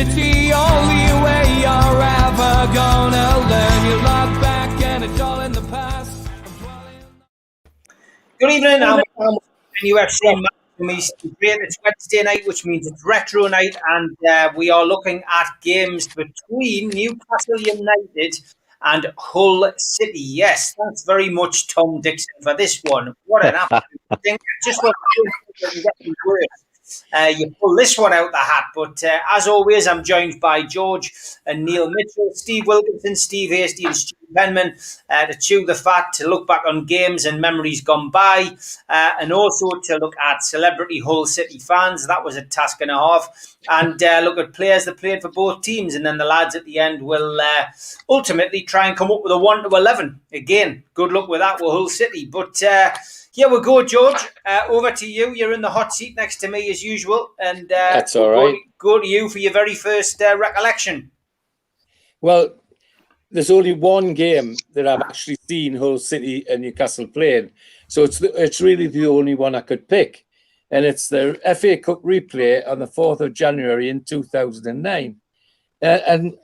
City, only way you're ever gonna learn. You look back and it's all in the past. Good evening, and welcome to NUFC. It's Wednesday night, which means it's retro night, and we are looking at games between Newcastle United and Hull City. Yes, thanks very much, Tom Dixon, for this one. What an absolute thing! Just what you get worse. You pull this one out the hat, but as always, I'm joined by George and Neil Mitchell, Steve Wilkinson, Steve Hasty, and Stu Penman to chew the fat, to look back on games and memories gone by, and also to look at celebrity Hull City fans. That was a task and a half. And look at players that played for both teams, and then the lads at the end will ultimately try and come up with a 1 to 11. Again, good luck with that with Hull City. But here we go, George. Over to you. You're in the hot seat next to me as usual, and that's all right. Go to you for your very first recollection. Well, there's only one game that I've actually seen Hull City and Newcastle playing, so it's really the only one I could pick, and it's the FA Cup replay on the 4th of January in 2009, and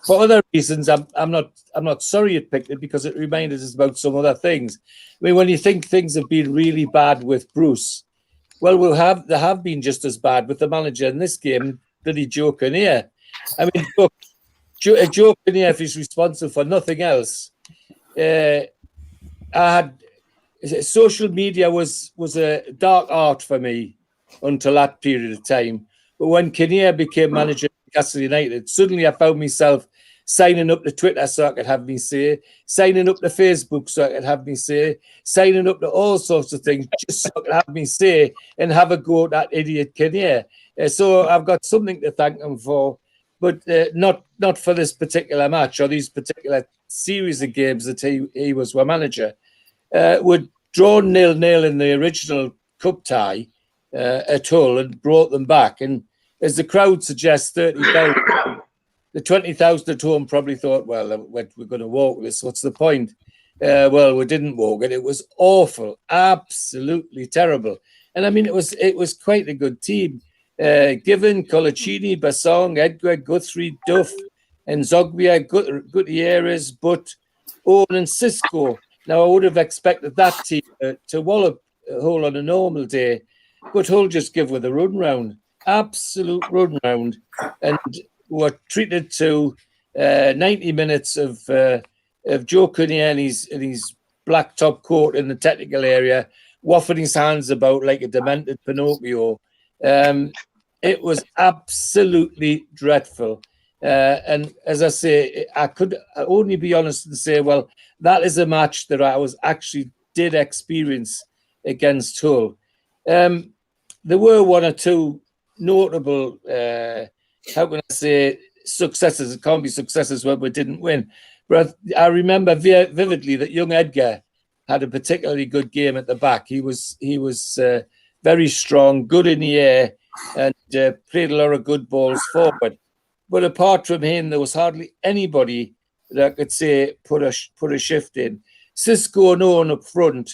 for other reasons, I'm not sorry you picked it, because it reminded us about some other things. I mean, when you think things have been really bad with Bruce, well, they have been just as bad with the manager in this game, bloody Joe Kinnear. I mean, look, Joe Kinnear, if he's responsible for nothing else, social media was a dark art for me until that period of time. But when Kinnear became manager of Newcastle United, suddenly I found myself signing up to Twitter so I could have me say, signing up to Facebook so I could have me say, signing up to all sorts of things just so I could have me say and have a go at that idiot Kinnear. So I've got something to thank him for, but not for this particular match or these particular series of games that he was our manager. We'd drawn 0-0 in the original cup tie at Hull and brought them back. And as the crowd suggests, 30,000, the 20,000 at home probably thought, well, we're going to walk this. What's the point? Well, we didn't walk it. It was awful, absolutely terrible. And I mean, it was quite a good team. Given, Colaccini, Bassong, Edgar, Guthrie, Duff, and Zogbia, Gutierrez, Butt, Owen, and Cisco. Now, I would have expected that team to wallop Hull on a normal day, but Hull just give with a run round. Absolute run round, and were treated to 90 minutes of Joe Kinnear in his black top coat in the technical area, waffling his hands about like a demented Pinocchio. It was absolutely dreadful. And as I say, I could only be honest and say, well, that is a match that I did experience against Hull. There were one or two notable, how can I say, successes. It can't be successes when we didn't win. But I remember vividly that young Edgar had a particularly good game at the back. He was very strong, good in the air, and played a lot of good balls forward. But apart from him, there was hardly anybody that I could say put a shift in. Cisco and Owen up front,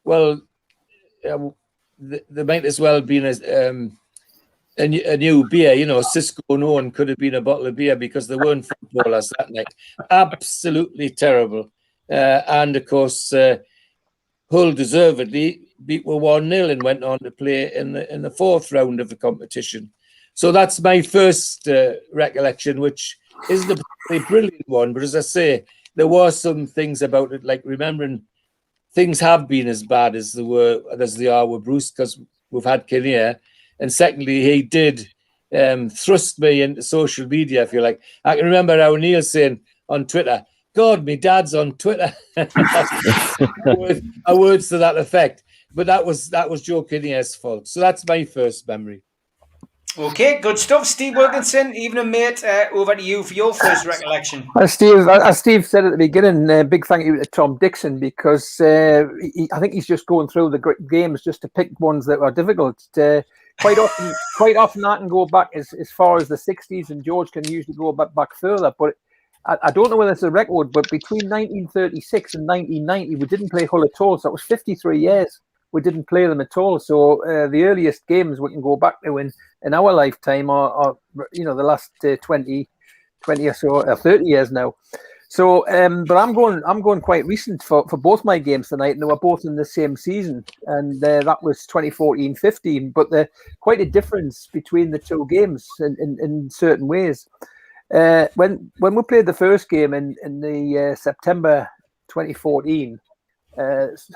well, they might as well have been a new beer. You know, Cisco and Owen could have been a bottle of beer because they weren't footballers that night. Absolutely terrible. And, of course, Hull deservedly beat were 1-0 and went on to play in the fourth round of the competition. So that's my first recollection, which isn't a particularly brilliant one. But as I say, there were some things about it, like remembering things have been as bad as they are with Bruce, because we've had Kinnear. And secondly, he did thrust me into social media, if you like. I can remember how Neil saying on Twitter, God, me dad's on Twitter. Words to that effect. But that was Joe Kinnear's fault. So that's my first memory. Okay, good stuff. Steve Wilkinson, evening, mate. Over to you for your first recollection. As Steve said at the beginning, big thank you to Tom Dixon, because I think he's just going through the games just to pick ones that are difficult. Quite often I can go back as far as the 60s, and George can usually go back further. But I don't know whether it's a record, but between 1936 and 1990, we didn't play Hull at all. So that was 53 years we didn't play them at all. So the earliest games we can go back to in our lifetime are the last 20 or so, 30 years now. So, but I'm going quite recent for both my games tonight, and they were both in the same season, and that was 2014-15. But there's quite a difference between the two games in certain ways. When we played the first game in the September 2014,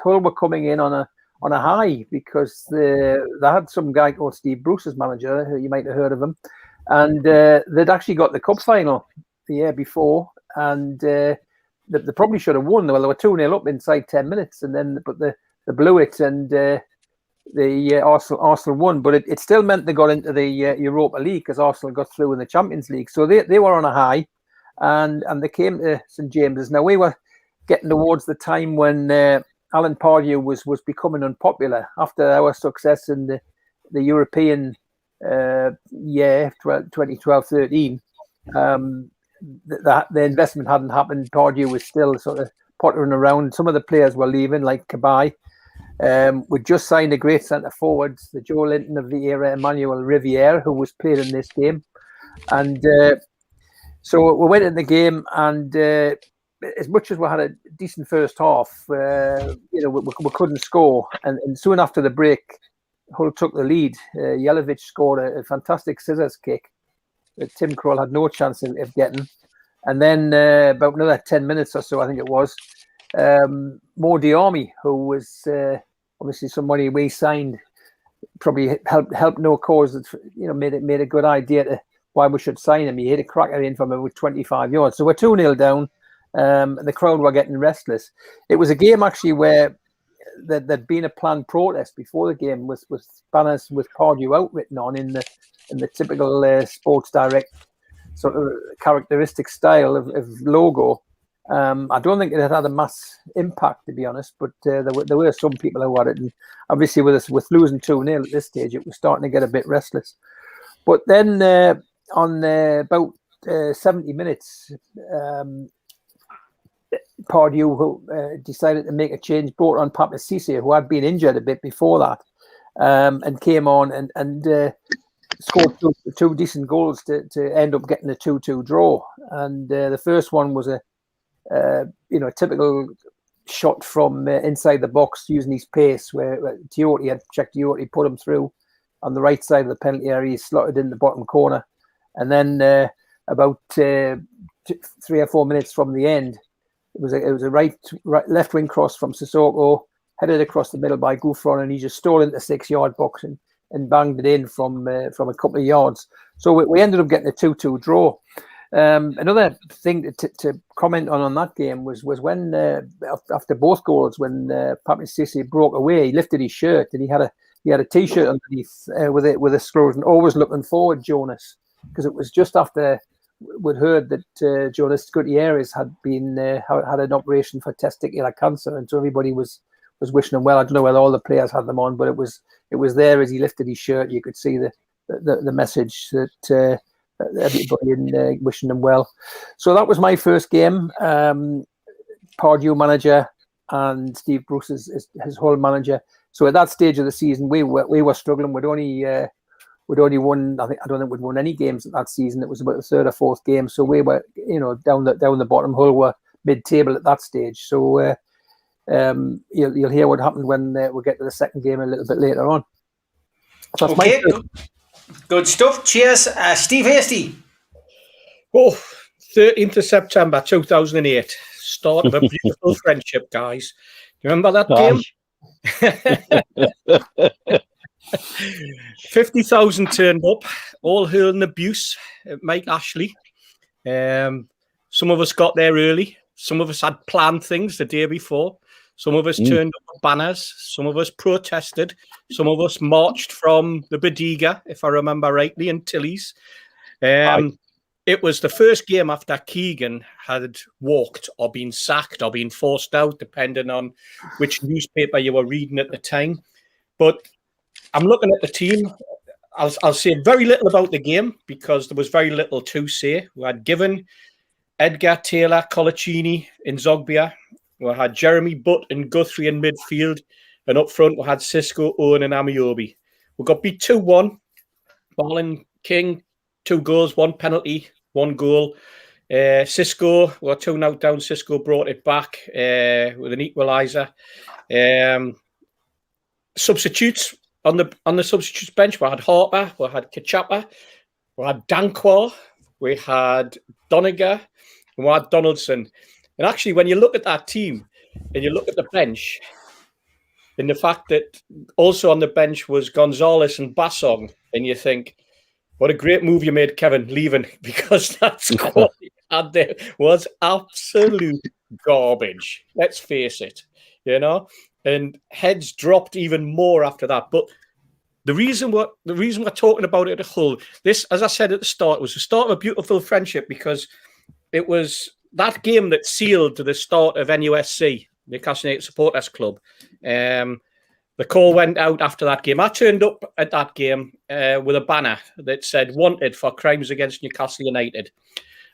Hull were coming in on a high because they had some guy called Steve Bruce as manager, who you might have heard of him, and they'd actually got the cup final the year before, and they probably should have won. Well, they were 2-0 up inside 10 minutes, and then they blew it, and the Arsenal won. But it still meant they got into the Europa League because Arsenal got through in the Champions League. So they were on a high, and they came to St James's. Now we were getting towards the time when Alan Pardue was becoming unpopular after our success in the European year 2012-13. The investment hadn't happened. Pardue was still sort of pottering around. Some of the players were leaving, like Cabaye. We just signed a great centre forward, the Joe Linton of the era, Emmanuel Riviere, who was played in this game. And so we went in the game, and as much as we had a decent first half, we couldn't score. And soon after the break, Hull took the lead. Jelic scored a fantastic scissors kick that Tim Krul had no chance of getting. And then about another 10 minutes or so, I think it was, Mo Diarmi, who was obviously somebody we signed, probably helped no cause that made a good idea to why we should sign him. He hit a cracker in from about 25 yards. So we're 2-0 down. And the crowd were getting restless. It was a game actually where there'd been a planned protest before the game with banners with Pardue outwritten on in the typical Sports Direct sort of characteristic style of logo. I don't think it had a mass impact, to be honest, but there were some people who had it, and obviously with losing 2-0 at this stage, it was starting to get a bit restless. But then on about 70 minutes, Pardue, who decided to make a change, brought on Papiss Cissé, who had been injured a bit before that, and came on and scored two decent goals to end up getting a 2-2 draw. And the first one was a typical shot from inside the box using his pace, where Tiote had checked Tiote, put him through on the right side of the penalty area, he slotted in the bottom corner. And then about 3 or 4 minutes from the end, it was a right left wing cross from Sissoko, headed across the middle by Gouffron, and he just stole into the 6-yard box and banged it in from a couple of yards. So we ended up getting a 2-2 draw. Another thing to comment on that game was when after both goals, when Papiss Cissé broke away, he lifted his shirt and he had a t-shirt underneath with a scroll, always looking forward, Jonas, because it was just after we'd heard that Jonas Gutierrez had had an operation for testicular cancer, and so everybody was wishing him well. I don't know whether all the players had them on, but it was there as he lifted his shirt. You could see the message that everybody in wishing him well. So that was my first game. Pardue manager and Steve Bruce his whole manager. So at that stage of the season, we were struggling. We'd only won. I don't think we'd won any games at that season. It was about the third or fourth game. So we were, down the bottom. Hull were mid-table at that stage. So you'll hear what happened when we get to the second game a little bit later on. So that's okay, good stuff. Cheers, Steve Hasty. 13th of September 2008. Start of a beautiful friendship, guys. Do you remember that game? 50,000 turned up, all hurling abuse at Mike Ashley. Some of us got there early. Some of us had planned things the day before. Some of us turned up with banners. Some of us protested. Some of us marched from the Bodega, if I remember rightly, and Tilly's. It was the first game after Keegan had walked or been sacked or been forced out, depending on which newspaper you were reading at the time. But I'm looking at the team. I'll say very little about the game because there was very little to say. We had Given, Edgar, Taylor, Colaccini, Nzogbia. We had Jeremy Butt and Guthrie in midfield. And up front, we had Cisco, Owen, and Amiobi. We got beat 2-1. Barlin King, 2 goals, 1 penalty, 1 goal. Cisco, we got 2-0 down. Cisco brought it back with an equaliser. Substitutes on the substitutes bench, we had Harper, we had Kachapa, we had Dankwa, we had Doniger, and we had Donaldson. And actually, when you look at that team and you look at the bench, and the fact that also on the bench was Gonzalez and Bassong, and you think, what a great move you made, Kevin, leaving, because that squad you had there was absolute garbage. Let's face it, you know. And heads dropped even more after that. But the reason we're talking about it at Hull, this, as I said at the start, was the start of a beautiful friendship, because it was that game that sealed the start of NUSC, Newcastle United Supporters Club. The call went out after that game. I turned up at that game with a banner that said "Wanted for crimes against Newcastle United."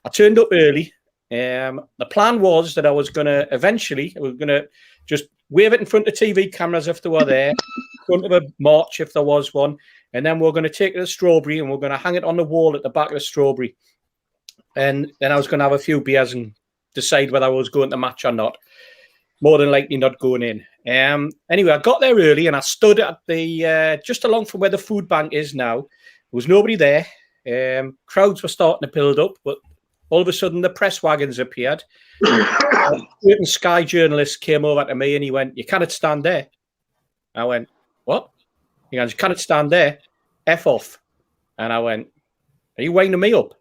I turned up early. The plan was that I was going to just wave it in front of TV cameras if they were there, in front of a march if there was one, and then we're going to take it to Strawberry and we're going to hang it on the wall at the back of the Strawberry. And then I was going to have a few beers and decide whether I was going to match or not. More than likely not going in. Anyway, I got there early and I stood at the just along from where the food bank is now. There was nobody there. Crowds were starting to build up, but all of a sudden the press wagons appeared. A certain Sky journalist came over to me and he went, "You cannot stand there." I went, "What?" He goes, "You cannot stand there. F off." And I went, "Are you winding me up?"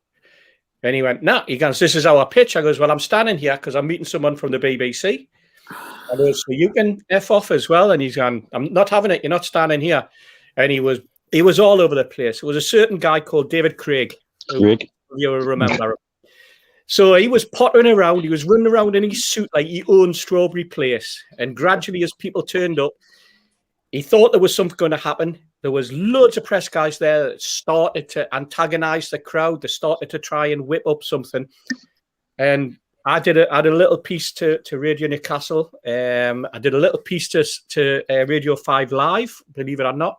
And he went, "No." He goes, "This is our pitch." I goes, "Well, I'm standing here because I'm meeting someone from the BBC." I goes, "So you can F off as well." And he's gone, "I'm not having it. You're not standing here." And he was all over the place. It was a certain guy called David Craig. Who you will remember him. So he was pottering around. He was running around in his suit like he owned Strawberry Place. And gradually, as people turned up, he thought there was something going to happen. There was loads of press guys there that started to antagonise the crowd. They started to try and whip up something. And I did a little piece to Radio Newcastle. I did a little piece to Radio 5 Live, believe it or not.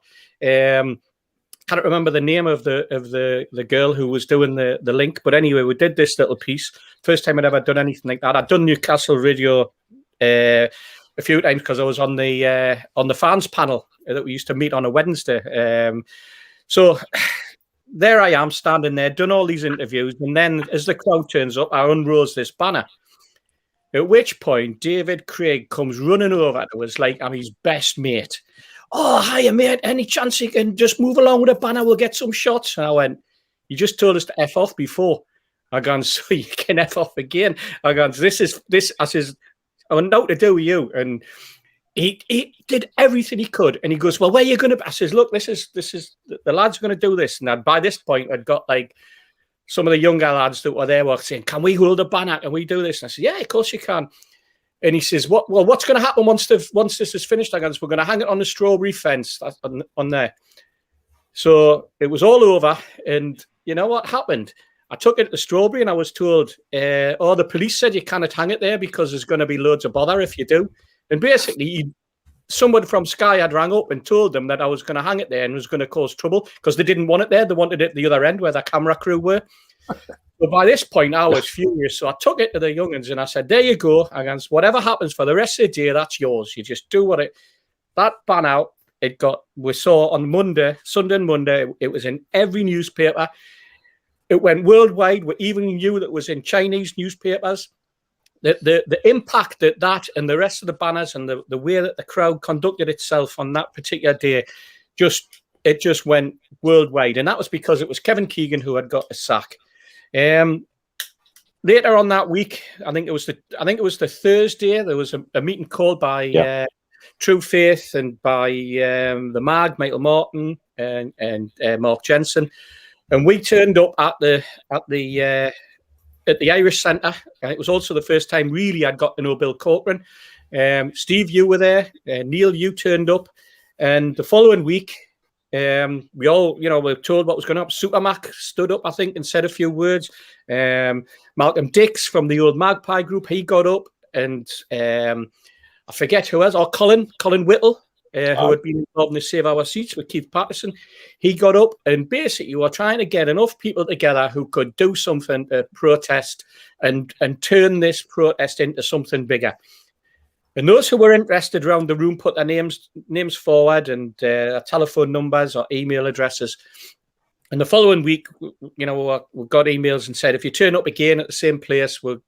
Can't remember the name of the girl who was doing the link, but anyway, we did this little piece. First time I'd ever done anything like that. I'd done Newcastle Radio a few times because I was on the fans panel that we used to meet on a Wednesday. So there I am standing there, done all these interviews, and then as the crowd turns up, I unrose this banner. At which point, David Craig comes running over to us like I'm his best mate. "Oh, hiya, mate. Any chance you can just move along with the banner? We'll get some shots." And I went, "You just told us to F off before." I gone, "So you can F off again." I gone, this. I says, "I want nothing to do with you." And he did everything he could. And he goes, "Well, where are you going to?" I says, "Look, this is the lads are going to do this." And by this point, I'd got like some of the younger lads that were there were saying, "Can we hold a banner? Can we do this?" And I said, "Yeah, of course you can." And he says, what's going to happen once this is finished?" I guess, "We're going to hang it on the Strawberry fence on there." So it was all over. And you know what happened? I took it to the Strawberry and I was told, the police said you cannot hang it there because there's going to be loads of bother if you do. And basically, someone from Sky had rang up and told them that I was going to hang it there and was going to cause trouble because they didn't want it there. They wanted it at the other end where the camera crew were. But by this point, I was furious. So I took it to the young'uns and I said, "There you go. Against whatever happens for the rest of the day, that's yours. You just do that banner, we saw on Sunday and Monday, it was in every newspaper. It went worldwide. We even knew that it was in Chinese newspapers. The impact that and the rest of the banners and the way that the crowd conducted itself on that particular day, it just went worldwide. And that was because it was Kevin Keegan who had got a sack. Later on that week, I think it was the Thursday, there was a meeting called by True Faith and by the Mag, Michael Martin and Mark Jensen, and we turned up at the Irish Centre, and it was also the first time really I'd got to know Bill Corcoran. Steve, you were there. Neil, you turned up, and the following week. We all, were told what was going on. Supermac stood up, I think, and said a few words. Malcolm Dix from the old Magpie group, he got up, and I forget who else. Or Colin Whittle who had been involved in the Save Our Seats with Keith Patterson. He got up and basically were trying to get enough people together who could do something to protest and turn this protest into something bigger. And those who were interested around the room put their names forward and telephone numbers or email addresses. And the following week, we got emails and said, if you turn up again at the same place, we'll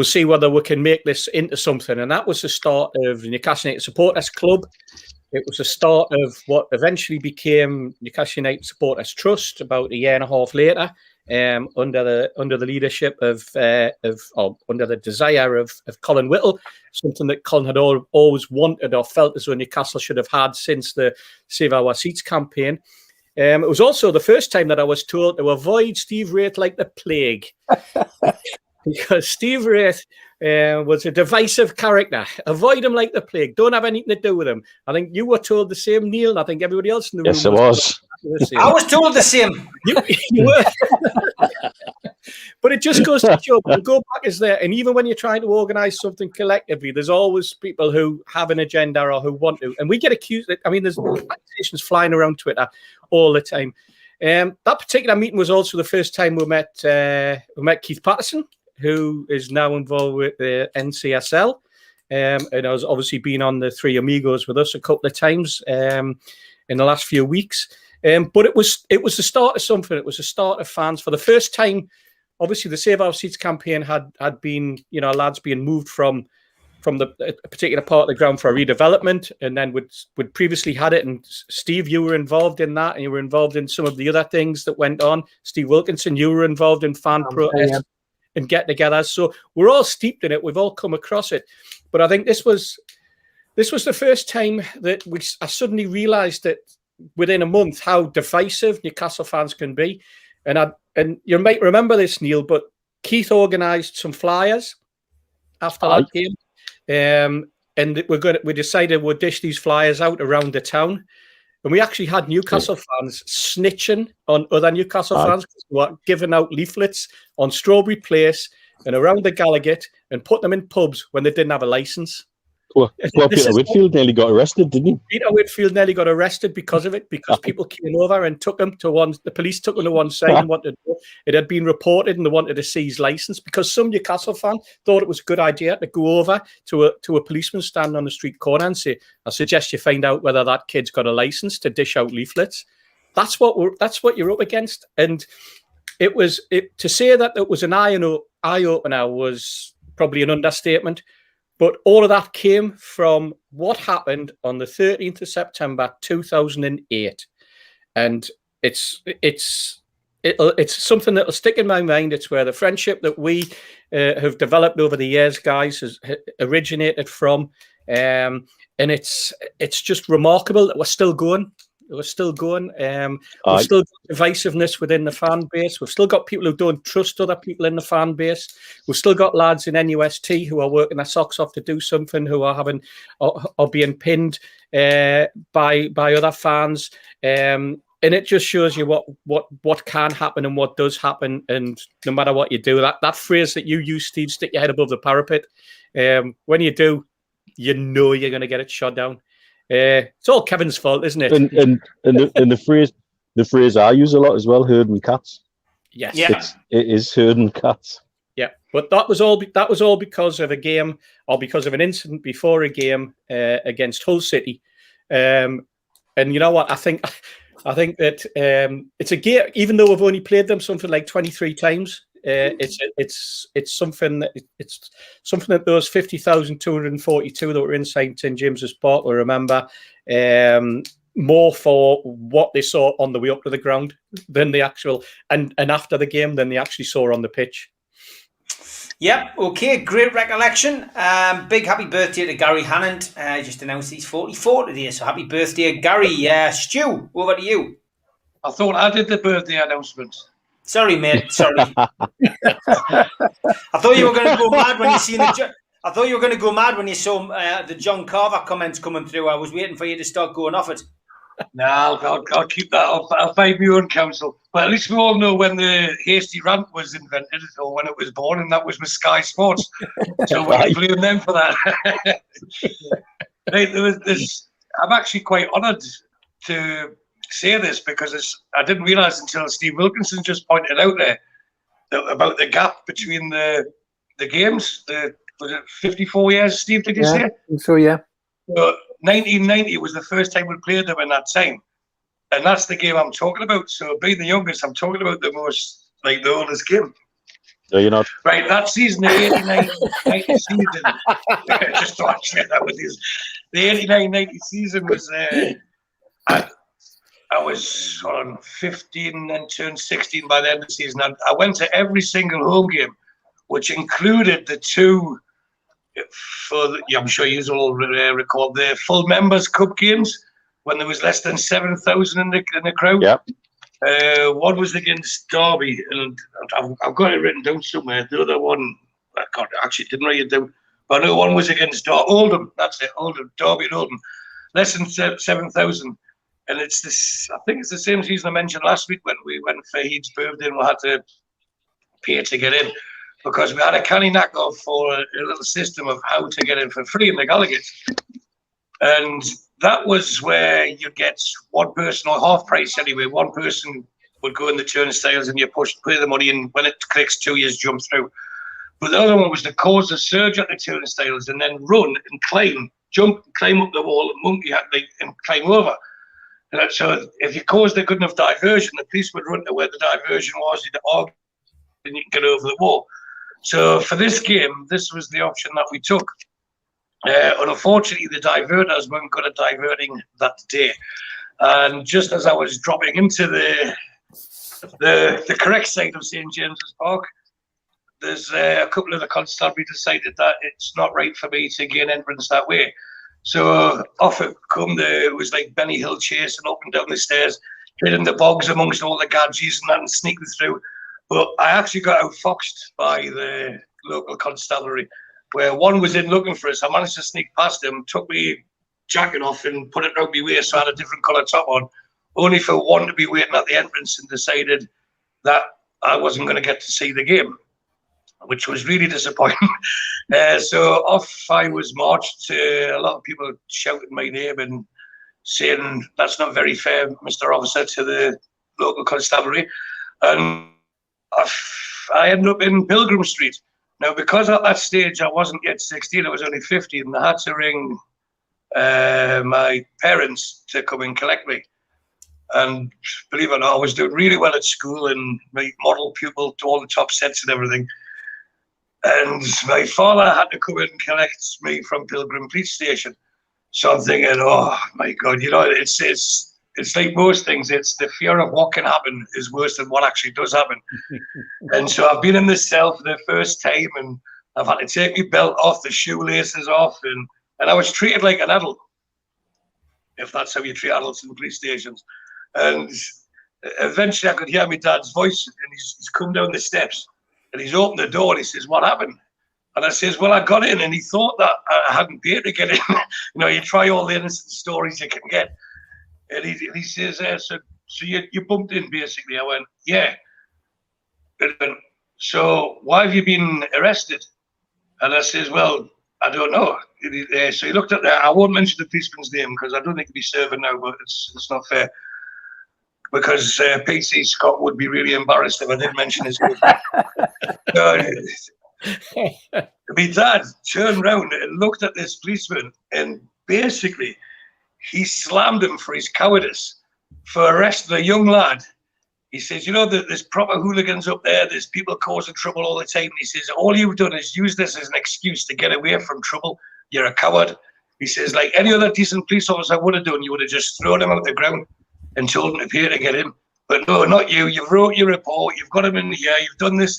see whether we can make this into something. And that was the start of the Newcastle United Supporters Club. It was the start of what eventually became Newcastle United Supporters Trust about a year and a half later, under the leadership of under the desire of Colin Whittle, something that Colin had always wanted or felt as though Newcastle should have had since the Save Our Seats campaign. It was also the first time that I was told to avoid Steve Wraith like the plague, because Steve Wraith was a divisive character. Avoid him like the plague. Don't have anything to do with him. I think you were told the same, Neil, and I think everybody else in the room. Yes, it was. I was told the same. You were. But it just goes to show, the go back is there. And even when you're trying to organise something collectively, there's always people who have an agenda or who want to. And we get accused. I mean, there's accusations flying around Twitter all the time. That particular meeting was also the first time we met Keith Patterson, who is now involved with the NCSL. And has obviously been on the Three Amigos with us a couple of times in the last few weeks. But it was the start of something. It was the start of fans. For the first time, obviously the Save Our Seats campaign had been, lads being moved from a particular part of the ground for redevelopment, and then would previously had it. And Steve, you were involved in that, and you were involved in some of the other things that went on. Steve Wilkinson, you were involved in fan protests and get-togethers. So we're all steeped in it. We've all come across it. But I think this was the first time that I suddenly realised that within a month how divisive Newcastle fans can be. And you might remember this, Neil, but Keith organised some flyers after that game. And we decided we'd dish these flyers out around the town. And we actually had Newcastle fans snitching on other Newcastle fans who were giving out leaflets on Strawberry Place and around the Gallagher and put them in pubs when they didn't have a licence. Well, Peter Whitfield nearly got arrested, didn't he? Peter Whitfield nearly got arrested because of it, because people came over and took him to one. The police took him to one side and wanted. It had been reported, and they wanted to see his license because some Newcastle fan thought it was a good idea to go over to a policeman standing on the street corner and say, "I suggest you find out whether that kid's got a license to dish out leaflets." That's what you're up against, and to say that it was an eye opener was probably an understatement. But all of that came from what happened on the 13th of September 2008, and it's something that will stick in my mind. It's where the friendship that we have developed over the years, guys, has originated from, and it's just remarkable that we're still going. We're still going. We've still got divisiveness within the fan base. We've still got people who don't trust other people in the fan base. We've still got lads in NUST who are working their socks off to do something, who are being pinned by other fans. And it just shows you what can happen and what does happen. And no matter what you do, that phrase that you use, Steve, stick your head above the parapet. When you do, you're going to get it shot down. It's all Kevin's fault, isn't it? And the phrase I use a lot as well, herding cats. Yes, it is herding cats. Yeah, but that was all because of a game or because of an incident before a game against Hull City. And you know what? I think that it's a game. Even though we've only played them something like 23 times. It's something that those 50,242 that were inside St James's Park will remember more for what they saw on the way up to the ground than the actual and after the game than they actually saw on the pitch. Yep. Okay. Great recollection. Big happy birthday to Gary Hannant. Just announced he's 44 today, so happy birthday, Gary. Stu, over to you. I thought I did the birthday announcement. Sorry, mate. Sorry. I thought you were going to go mad when you seen the. I thought you were going to go mad when you saw the John Carver comments coming through. I was waiting for you to start going off it. No, I'll keep that up. I'll find my own counsel. But at least we all know when the hasty rant was invented or when it was born, and that was with Sky Sports. So we can blame them for that. Right, I'm actually quite honoured to say this because I didn't realise until Steve Wilkinson just pointed out there about the gap between the games. Was it 54 years, Steve? Did you say? I think so, yeah. So 1990 was the first time we played them in that time, and that's the game I'm talking about. So being the youngest, I'm talking about the oldest game. No, you're not. Right, that season, the 89-90 season, just to share that with you. The 89-90 season was, I was on 15 and turned 16 by the end of the season. I went to every single home game, which included the two, I'm sure you all recall, the full members cup games when there was less than 7,000 in the crowd. Yep. One was against Derby, and I've got it written down somewhere. The other one, I actually didn't write it down, but I know one was against Oldham. That's it, Oldham, Derby and Oldham. Less than 7,000. And it's this, I think it's the same season I mentioned last week when we went for Heed's birthday and we had to pay to get in because we had a canny knockoff for a little system of how to get in for free in the Gallagher. And that was where you get one person, or half price anyway. One person would go in the turnstiles and you pay the money, and when it clicks 2 years, jump through. But the other one was to cause a surge at the turnstiles and then run and climb, jump, climb up the wall, and monkey and climb over. And so if you caused a good enough diversion, the police would run to where the diversion was, you'd argue, and you can get over the wall. So for this game, this was the option that we took. Unfortunately, the diverters weren't good at diverting that day. And just as I was dropping into the correct side of St. James's Park, there's a couple of the constabulary decided that it's not right for me to gain entrance that way. So off it come, it was like Benny Hill chasing up and down the stairs, hitting the bogs amongst all the gadgets and that and sneaking through. But I actually got outfoxed by the local constabulary, where one was in looking for us. I managed to sneak past him, took me jacket off and put it around my waist so I had a different colour top on, only for one to be waiting at the entrance and decided that I wasn't going to get to see the game, which was really disappointing. So off I was marched to a lot of people shouting my name and saying, "That's not very fair, Mr. Officer," to the local constabulary. And I ended up in Pilgrim Street. Now, because at that stage I wasn't yet 16, I was only 15, and I had to ring my parents to come and collect me. And believe it or not, I was doing really well at school and my model pupil to all the top sets and everything. And my father had to come in and collect me from Pilgrim Police Station. So I'm thinking, oh my God, you know, it's like most things. It's the fear of what can happen is worse than what actually does happen. And so I've been in this cell for the first time, and I've had to take my belt off, the shoelaces off, and I was treated like an adult, if that's how you treat adults in police stations. And eventually I could hear my dad's voice, and he's come down the steps, and he's opened the door, and he says, "What happened?" And I says, "Well, I got in," and he thought that I hadn't paid to get in. You know, you try all the innocent stories you can get. And he says, so you bumped in, basically. I went, "Yeah." And he went, "So why have you been arrested?" And I says, "Well, I don't know." So he looked at that. I won't mention the policeman's name because I don't think he'd be serving now, but it's not fair. Because PC Scott would be really embarrassed if I didn't mention his name. My dad turned around and looked at this policeman, and basically he slammed him for his cowardice, for arresting a young lad. He says, "You know, there's proper hooligans up there. There's people causing trouble all the time." He says, "All you've done is use this as an excuse to get away from trouble. You're a coward." He says, "Like any other decent police officer would have done, you would have just thrown him out the ground and told him to pay to get in. But no, not you. You've wrote your report. You've got him in here. You've done this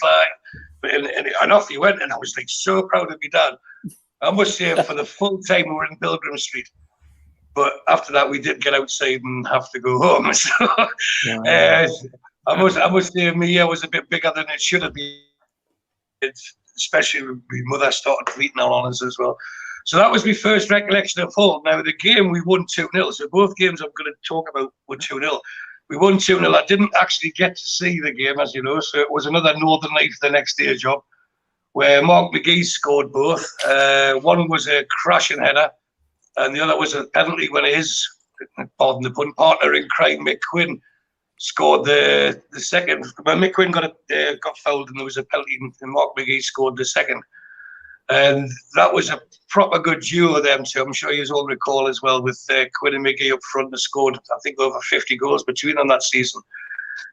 and off he went." And I was like so proud of my dad. I must say, for the full time we were in Pilgrim Street. But after that, we did get outside and have to go home. So I must say, my ear was a bit bigger than it should have been. Especially when my mother started tweeting on us as well. So that was my first recollection of Hull. Now, the game, we won 2-0. So both games I'm going to talk about were 2-0. We won 2-0. I didn't actually get to see the game, as you know. So it was another Northern Light the next day job, where Mark McGee scored both. One was a crashing header, and the other was a penalty when his, pardon the pun, partner in crime, Mick Quinn, scored the second. When Mick Quinn got fouled and there was a penalty, and Mark McGee scored the second. And that was a proper good duo of them two. I'm sure you all recall as well, with Quinn and McGee up front. They scored, I think, over 50 goals between them that season.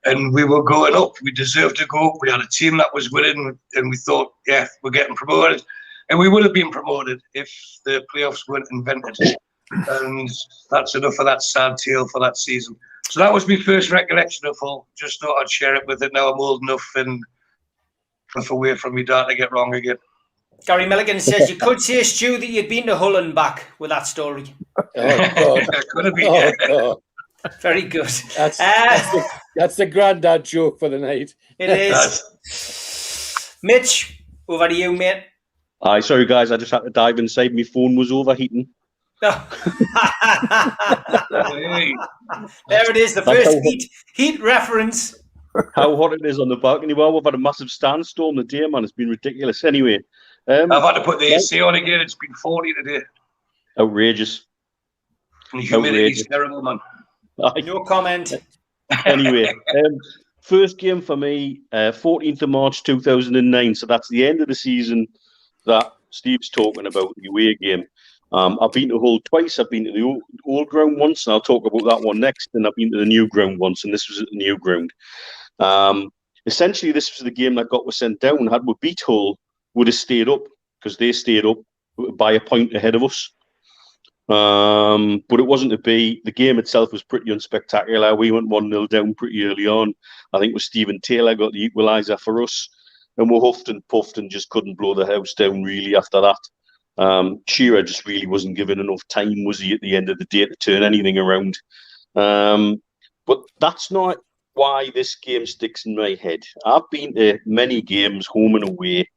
And we were going up. We deserved to go up. We had a team that was winning, and we thought, yeah, we're getting promoted. And we would have been promoted if the playoffs weren't invented. And that's enough of that sad tale for that season. So that was my first recollection of Hull. Just thought I'd share it with it. Now I'm old enough and enough away from my dad to get wrong again. Gary Milligan says, you could say, Stu, that you'd been to Hull and back with that story. Oh, God. Could have been, yeah. Oh, Very good. That's the granddad joke for the night. It is. Mitch, over to you, mate. Aye, sorry guys, I just had to dive inside. My phone was overheating. There it is, the first heat reference. How hot it is on the balcony. Well, we've had a massive sandstorm today, man. It's been ridiculous. Anyway. I've had to put the AC on again. It's been 40 today. Outrageous. And the humidity's terrible, man. No comment. Anyway, first game for me, 14th of March 2009. So that's the end of the season that Steve's talking about, the away game. I've been to Hull twice. I've been to the old ground once, and I'll talk about that one next. And I've been to the new ground once, and this was at the new ground. Essentially, this was the game that got us sent down. Had we beat Hull, would have stayed up, because they stayed up by a point ahead of us. But it wasn't to be. The game itself was pretty unspectacular. We went 1-0 down pretty early on. I think it was Stephen Taylor got the equaliser for us, and we huffed and puffed and just couldn't blow the house down really after that. Shearer just really wasn't given enough time, was he, at the end of the day, to turn anything around. But that's not why this game sticks in my head. I've been to many games, home and away,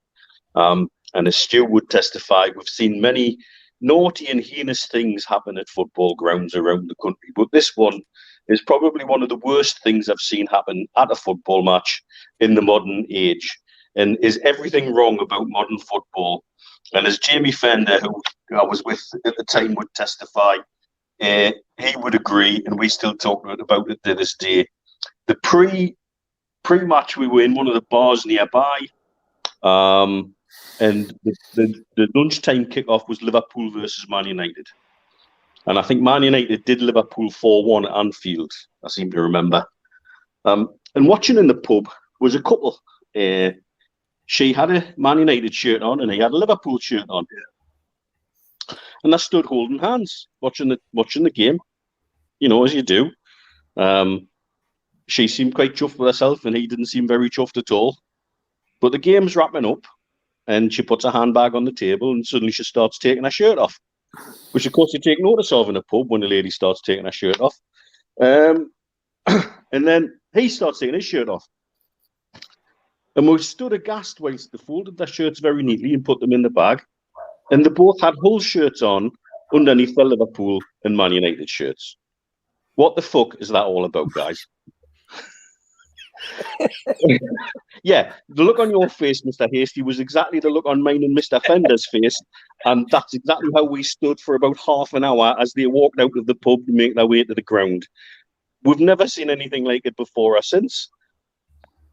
and as Stu would testify, we've seen many naughty and heinous things happen at football grounds around the country. But this one is probably one of the worst things I've seen happen at a football match in the modern age. And is everything wrong about modern football? And as Jamie Fender, who I was with at the time, would testify, he would agree, and we still talk about it to this day. The pre-match, we were in one of the bars nearby, and the lunchtime kickoff was Liverpool versus Man United. And I think Man United did Liverpool 4-1 at Anfield, I seem to remember. And watching in the pub was a couple. She had a Man United shirt on and he had a Liverpool shirt on. And I stood holding hands, watching the game, you know, as you do. She seemed quite chuffed with herself and he didn't seem very chuffed at all. But the game's wrapping up and she puts her handbag on the table and suddenly she starts taking her shirt off, which of course you take notice of in a pub when a lady starts taking her shirt off. And then he starts taking his shirt off. And we stood aghast whilst they folded their shirts very neatly and put them in the bag. And they both had Hull shirts on underneath their Liverpool and Man United shirts. What the fuck is that all about, guys? Yeah, the look on your face, Mr. Hasty, was exactly the look on mine and Mr. Fender's face. And that's exactly how we stood for about half an hour as they walked out of the pub to make their way to the ground. We've never seen anything like it before or since.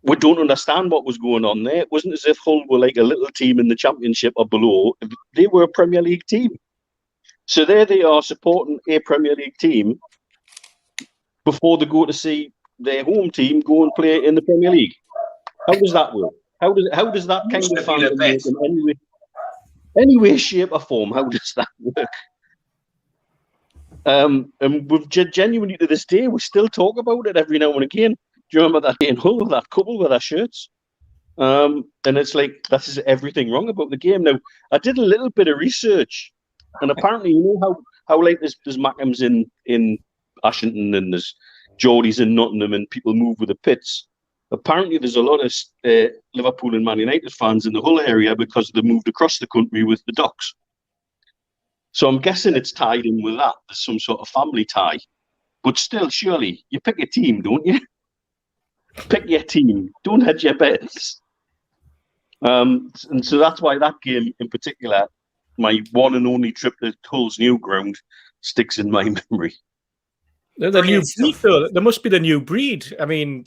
We don't understand what was going on there. It wasn't as if Hull were like a little team in the Championship or below. They were a Premier League team. So there they are supporting a Premier League team before they go to see their home team go and play in the Premier League. How does that work? How does that kind of fandom work in any way, shape or form? How does that work? And we've genuinely, to this day, we still talk about it every now and again. Do you remember that day in Hull, that couple with their shirts? And it's like, this is everything wrong about the game. Now, I did a little bit of research, and apparently, you know how like there's Mackhams in Ashington and there's Geordies in Nottingham and people move with the pits. Apparently, there's a lot of Liverpool and Man United fans in the Hull area because they moved across the country with the Docks. So I'm guessing it's tied in with that. There's some sort of family tie. But still, surely, you pick a team, don't you? Pick your team. Don't hedge your bets. And so that's why that game in particular my one and only trip to Hull's new ground sticks in my memory. The new breed, though. There must be the new breed. I mean,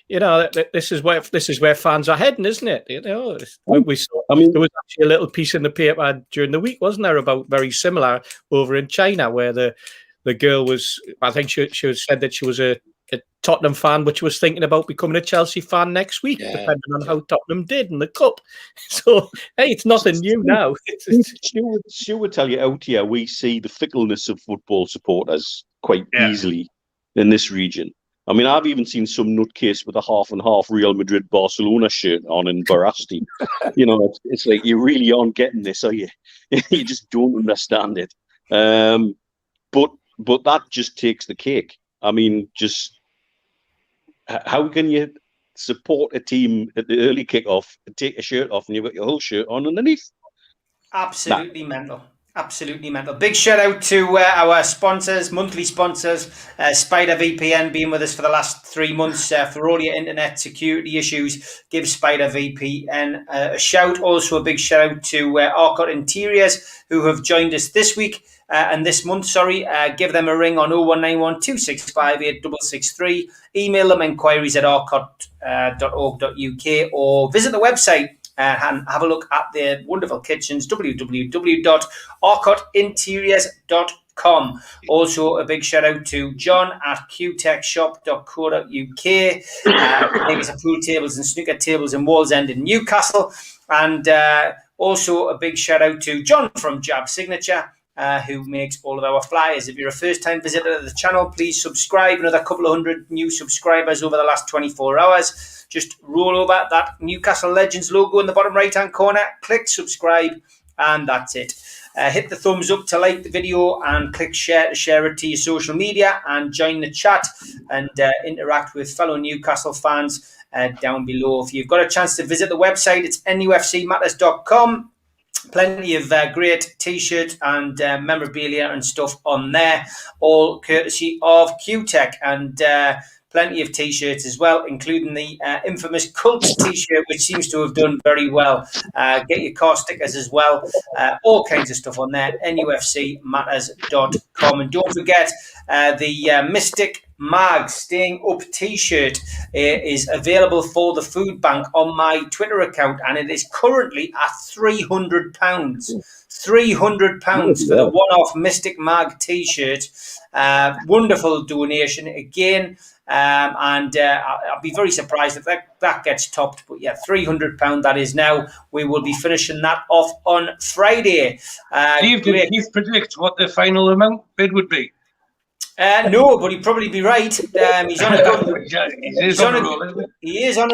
you know, this is where fans are heading, isn't it? You know, we saw. I mean, there was actually a little piece in the paper during the week, wasn't there, about very similar over in China, where the girl was. I think she said that she was a Tottenham fan, but she was thinking about becoming a Chelsea fan next week, depending on how Tottenham did in the cup. So, hey, it's nothing new now. She would tell you out here, we see the fickleness of football supporters quite easily in this region. I mean, I've even seen some nutcase with a half and half Real Madrid Barcelona shirt on in Barasti. You know, it's like, you really aren't getting this, are you? You just don't understand it. But that just takes the cake. I mean, just how can you support a team at the early kickoff and take a shirt off and you've got your whole shirt on underneath? Absolutely mental. Absolutely mental. Big shout out to our sponsors, monthly sponsors, Spider VPN being with us for the last 3 months. For all your internet security issues, give Spider VPN a shout. Also a big shout out to Arcot Interiors, who have joined us this week and this month. Give them a ring on 0191 265 8663. Email them inquiries@arcot.org.uk or visit the website and have a look at their wonderful kitchens, www.arcotinteriors.com. Also, a big shout out to John at qtechshop.co.uk. Makes a pool tables and snooker tables in Wallsend in Newcastle. And also a big shout out to John from Jab Signature, who makes all of our flyers. If you're a first-time visitor to the channel, please subscribe. Another couple of hundred new subscribers over the last 24 hours. Just roll over that Newcastle Legends logo in the bottom right-hand corner, click subscribe, and that's it. Hit the thumbs up to like the video and click share to share it to your social media, and join the chat and interact with fellow Newcastle fans down below. If you've got a chance to visit the website, it's NUFCmatters.com. Plenty of great t-shirts and memorabilia and stuff on there, all courtesy of QTech, and plenty of t-shirts as well, including the infamous Cult t-shirt, which seems to have done very well. Get your car stickers as well. All kinds of stuff on there, NUFCmatters.com. And don't forget, the Mystic Mag Staying Up t-shirt is available for the food bank on my Twitter account, and it is currently at £300. £300 for the one-off Mystic Mag t-shirt. Wonderful donation again. And I'll be very surprised if that gets topped. But yeah, £300 that is now. We will be finishing that off on Friday. Steve, did Keith predict what the final amount bid would be? No, but he'd probably be right. He's on a good. He is on a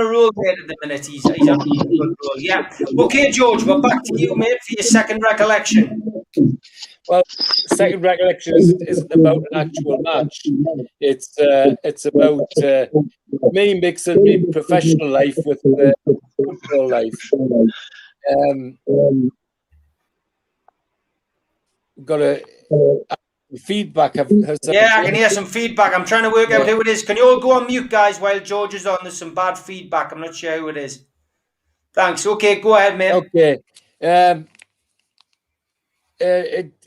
roll there at the minute. He's on a good roll. Yeah. Okay, George, we're back to you, mate, for your second recollection. Well, second recollection isn't about an actual match. It's about me mixing my professional life with football life. Got a feedback. I can hear some feedback. I'm trying to work out who it is. Can you all go on mute, guys, while George is on? There's some bad feedback. I'm not sure who it is. Thanks. Okay, go ahead, mate. Okay.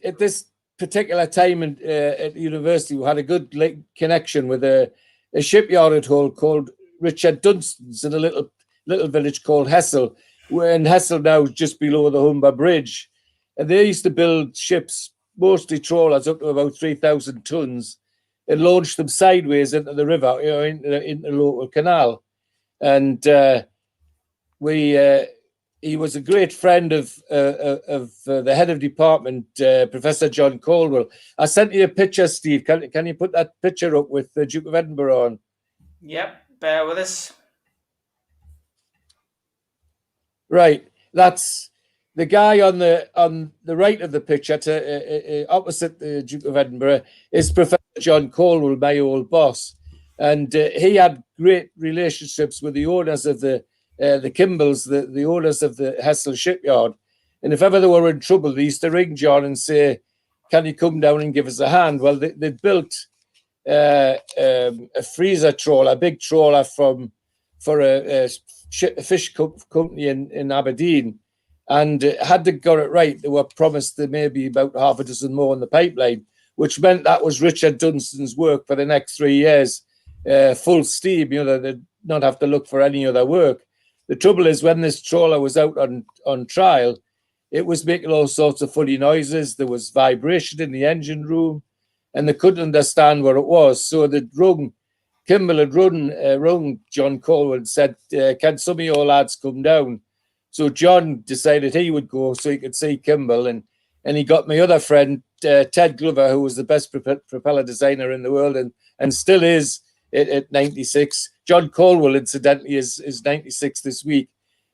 At this particular time at university, we had a good connection with a shipyard at Hull called Richard Dunstan's in a little village called Hessel. We're in Hessel now, just below the Humber Bridge. And they used to build ships, mostly trawlers, up to about 3,000 tons, and launch them sideways into the river, into the local canal. And he was a great friend of the head of department, Professor John Caldwell. I sent you a picture, Steve. Can you put that picture up with the Duke of Edinburgh on? Yep, bear with us. Right, that's the guy on the right of the picture, opposite the Duke of Edinburgh, is Professor John Caldwell, my old boss, and he had great relationships with the owners of the Kimballs, the owners of the Hessel shipyard. And if ever they were in trouble, they used to ring John and say, can you come down and give us a hand? Well, they built a freezer trawler, a big trawler for a fish company in Aberdeen. And had they got it right, they were promised there may be about half a dozen more in the pipeline, which meant that was Richard Dunstan's work for the next 3 years, full steam. You know, they'd not have to look for any other work. The trouble is, when this trawler was out on trial, it was making all sorts of funny noises. There was vibration in the engine room, and they couldn't understand what it was. So they'd rung, Kimball had rung John Colwell and said, can some of your lads come down? So John decided he would go so he could see Kimball, and he got my other friend, Ted Glover, who was the best propeller designer in the world and still is at 96. John Colwell, incidentally, is 96 this week.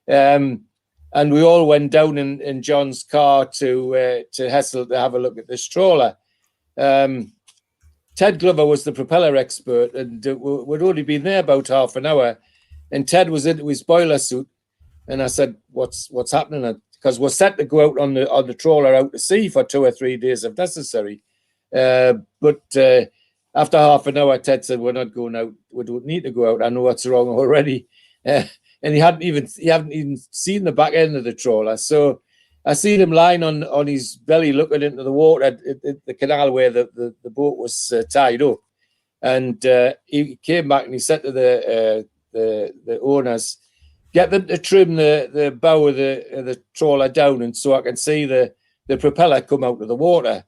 And we all went down in John's car to Hessel to have a look at this trawler. Ted Glover was the propeller expert, and we'd only been there about half an hour, and Ted was into his boiler suit, and I said, "What's happening?" Because we're set to go out on the trawler out to sea for 2 or 3 days if necessary. But after half an hour, Ted said, "We're not going out. We don't need to go out. I know what's wrong already." And he hadn't even seen the back end of the trawler. So I seen him lying on his belly looking into the water at the canal where the boat was tied up. And he came back and he said to the owners, "Get them to trim the bow of the trawler down, and so I can see the propeller come out of the water."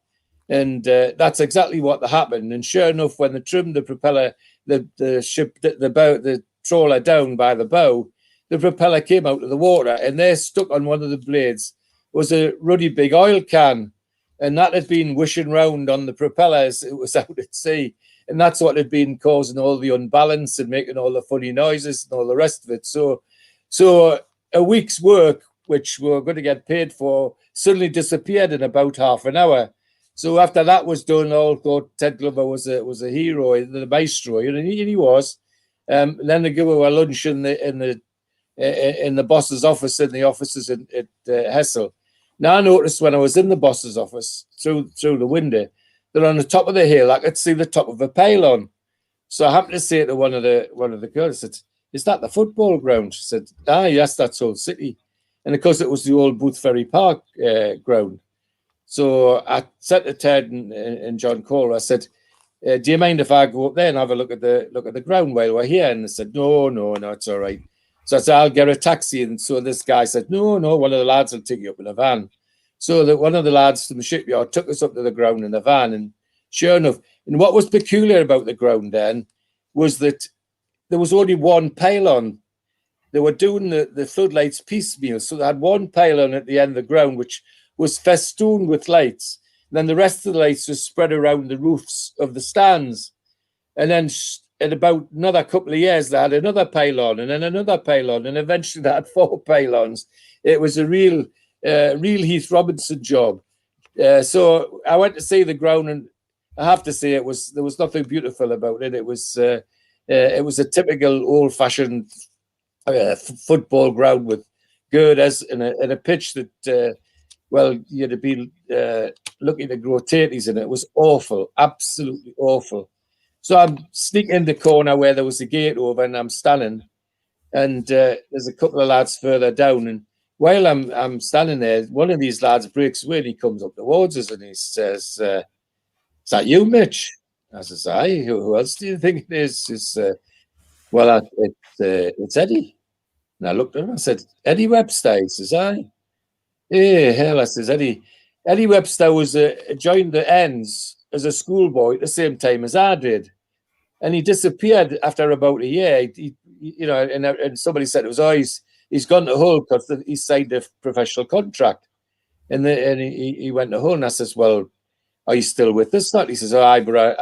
And that's exactly what happened. And sure enough, when they trimmed the propeller, the trawler down by the bow, the propeller came out of the water, and there stuck on one of the blades was a ruddy big oil can, and that had been wishing round on the propeller as it was out at sea, and that's what had been causing all the unbalance and making all the funny noises and all the rest of it. So a week's work, which we were going to get paid for, suddenly disappeared in about half an hour. So after that was done, all thought Ted Glover was a hero, the maestro, and he was. Then they gave us lunch in the boss's office, in the offices at Hessel. Now I noticed when I was in the boss's office through the window that on the top of the hill I could see the top of a pylon. So I happened to say to one of the girls, I said, "Is that the football ground?" She said, "Yes, that's Old City." And of course it was the old Boothferry Park ground. So I said to Ted and John Cole, I said, "Do you mind if I go up there and have a look at the ground while we're here?" And they said, No, it's all right. So I said, "I'll get a taxi." And so this guy said, No, one of the lads will take you up in a van. So that one of the lads from the shipyard took us up to the ground in a van. And sure enough, and what was peculiar about the ground then was that there was only one pylon. They were doing the floodlights piecemeal. So they had one pylon at the end of the ground, which was festooned with lights. And then the rest of the lights were spread around the roofs of the stands. And then in about another couple of years, they had another pylon and then another pylon, and eventually they had 4 pylons. It was a real Heath Robinson job. So I went to see the ground, and I have to say there was nothing beautiful about it. It was a typical old-fashioned football ground with girders and a pitch that, you'd have been looking to grow tatties in it. It was awful, absolutely awful. So I'm sneaking in the corner where there was a gate over, and I'm standing, and there's a couple of lads further down. And while I'm standing there, one of these lads breaks away, and he comes up towards us, and he says, "Is that you, Mitch?" I says, "Aye, who else do you think it is?" He says, "Well, it's Eddie." And I looked at him, I said, "Eddie Webster?" He says, "Aye." "Hey, hell," I says, Eddie Webster was joined the Ends as a schoolboy at the same time as I did. And he disappeared after about a year. And somebody said it was, he's gone to Hull because he signed a professional contract. And he went to Hull, and I says, "Well, are you still with us?" Not. He says, "Aye, but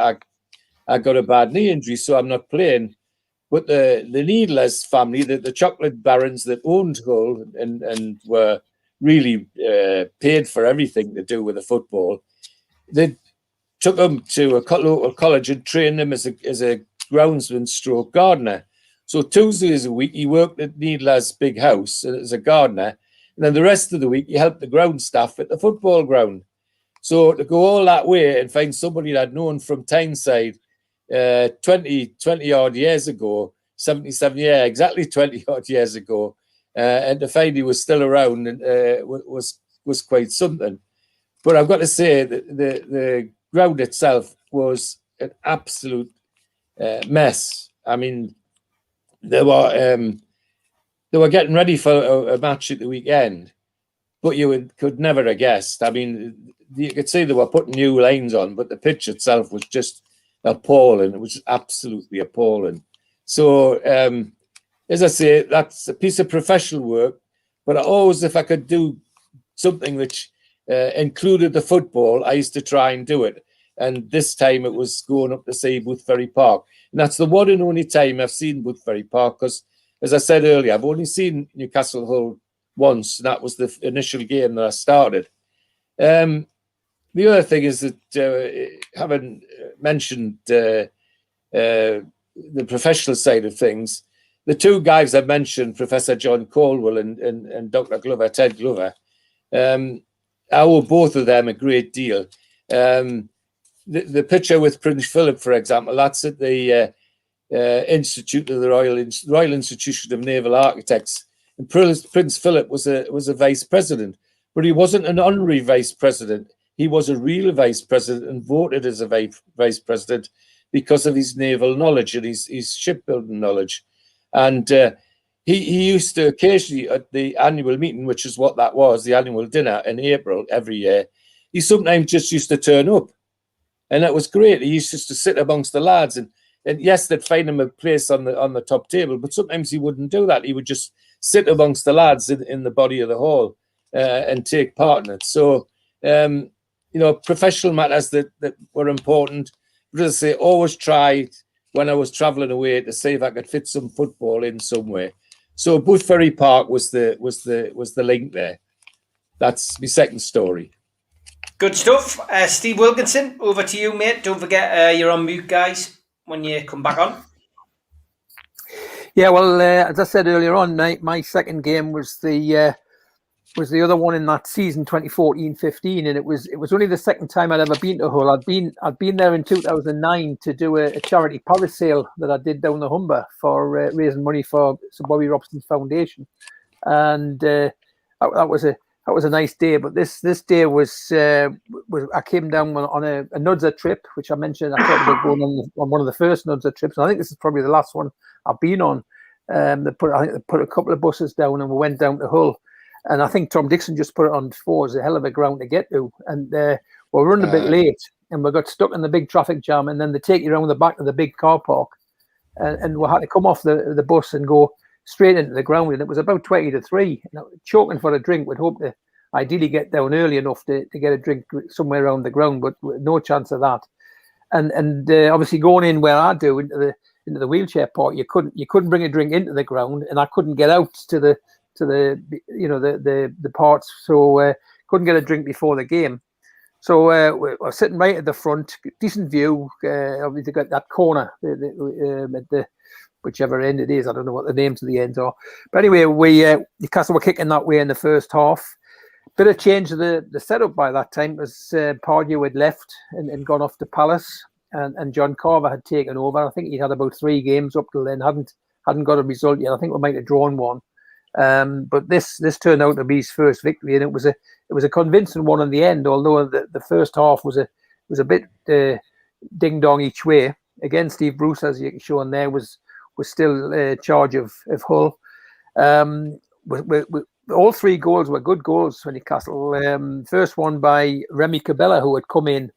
I got a bad knee injury, so I'm not playing." But the Needlers family, the chocolate barons that owned Hull and were really paid for everything to do with the football, they took him to a local college and trained him as a groundsman stroke gardener. So Tuesdays a week he worked at Needler's big house as a gardener, and then the rest of the week he helped the ground staff at the football ground. So to go all that way and find somebody that I'd known from Tyneside 20 odd years ago, 77 exactly 20 odd years ago, and to find he was still around was quite something. But I've got to say that the ground itself was an absolute mess. I mean, they were getting ready for a match at the weekend, but you could never have guessed. I mean, you could see they were putting new lines on, but the pitch itself was just appalling. It was absolutely appalling. So, as I say, that's a piece of professional work. But I always, if I could do something which included the football, I used to try and do it. And this time it was going up to see Boothferry Park. And that's the one and only time I've seen Boothferry Park, because, as I said earlier, I've only seen Newcastle Hull once, and that was the initial game that I started. The other thing is that, having mentioned the professional side of things, the two guys I mentioned, Professor John Caldwell and Dr. Glover, Ted Glover, I owe both of them a great deal. The picture with Prince Philip, for example, that's at the Institute of the Royal Institution of Naval Architects. And Prince Philip was a vice president, but he wasn't an honorary vice president. He was a real vice president and voted as a vice president because of his naval knowledge and his shipbuilding knowledge. And he used to occasionally, at the annual meeting, which is what that was, the annual dinner in April every year, he sometimes just used to turn up. And that was great. He used just to sit amongst the lads. And yes, they'd find him a place on the top table, but sometimes he wouldn't do that. He would just sit amongst the lads in the body of the hall and take part in it. So, professional matters that were important. But as I say, always tried when I was travelling away to see if I could fit some football in somewhere. So Boothferry Park was the link there. That's my second story. Good stuff. Steve Wilkinson, over to you, mate. Don't forget you're on mute, guys, when you come back on. Yeah, well, as I said earlier on, my second game was the other one in that season, 2014-15, and it was only the second time I'd ever been to Hull. I'd been there in 2009 to do a charity parasale that I did down the Humber for raising money for Sir Bobby Robson's foundation, and that was a nice day. But this day was I came down on a NUST trip, which I mentioned. I talked about going on one of the first NUST trips, and I think this is probably the last one I've been on. I think they put a couple of buses down, and we went down to Hull. And I think Tom Dixon just put it on 4 as a hell of a ground to get to. And we were running a bit late, and we got stuck in the big traffic jam. And then they take you around the back of the big car park, and we had to come off the bus and go straight into the ground. And it was about 20 to 3. Choking for a drink. We'd hope to ideally get down early enough to get a drink somewhere around the ground, but no chance of that. And obviously going in where I do into the wheelchair park, you couldn't bring a drink into the ground, and I couldn't get out to the parts, so couldn't get a drink before the game. So we're sitting right at the front, decent view. Obviously got that corner at the whichever end it is. I don't know what the names of the ends are, but anyway, Newcastle were kicking that way in the first half. Bit of change of the setup by that time, as Pardue had left and gone off to Palace, and John Carver had taken over. I think he'd had about 3 games up till then, hadn't got a result yet. I think we might have drawn one. But this turned out to be his first victory, and it was a convincing one in the end. Although the first half was a bit ding dong each way. Again, Steve Bruce, as you shown there, was still charge of Hull. All 3 goals were good goals for Newcastle. First one by Remy Cabella, who had come in,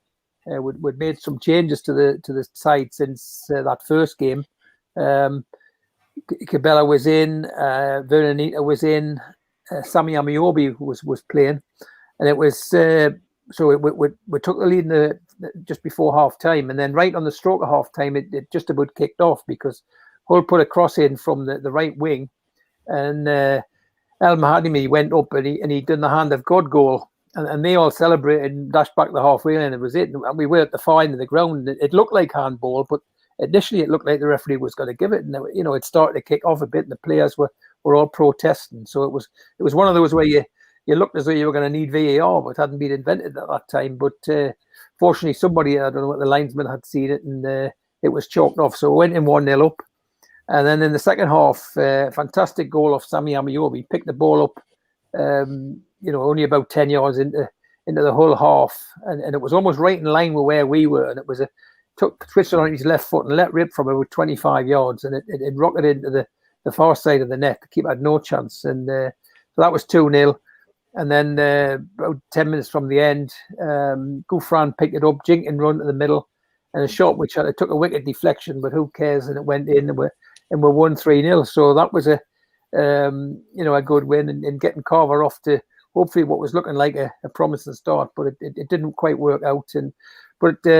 would made some changes to the side since that first game. Cabella was in, Vernonita was in, Sammy Amiobi was playing, and it was so we took the lead just before half time, and then right on the stroke of half time, it just about kicked off because Hull put a cross in from the right wing, and El Mahadimi went up and he done the hand of God goal, and they all celebrated and dashed back the halfway line, and it was it. And we were at the far end of the ground. It looked like handball, but initially it looked like the referee was going to give it, and it started to kick off a bit, and the players were all protesting. So it was one of those where you looked as though you were going to need VAR, but it hadn't been invented at that time. But fortunately, somebody, I don't know what the linesman had seen it, and it was chalked off. So we went in 1-0 up. And then in the second half, fantastic goal off Sammy Amiobi. Picked the ball up, only about 10 yards into the whole half, and it was almost right in line with where we were. And it was switched on his left foot and let rip from about 25 yards, and it rocketed into the far side of the net. The keeper had no chance, and so that was 2-0. And then about 10 minutes from the end, Gouffran picked it up, jink and run to the middle, and a shot which took a wicked deflection, but who cares? And it went in, and we won 3-0. So that was a good win, and getting Carver off to hopefully what was looking like a promising start, but it didn't quite work out. But we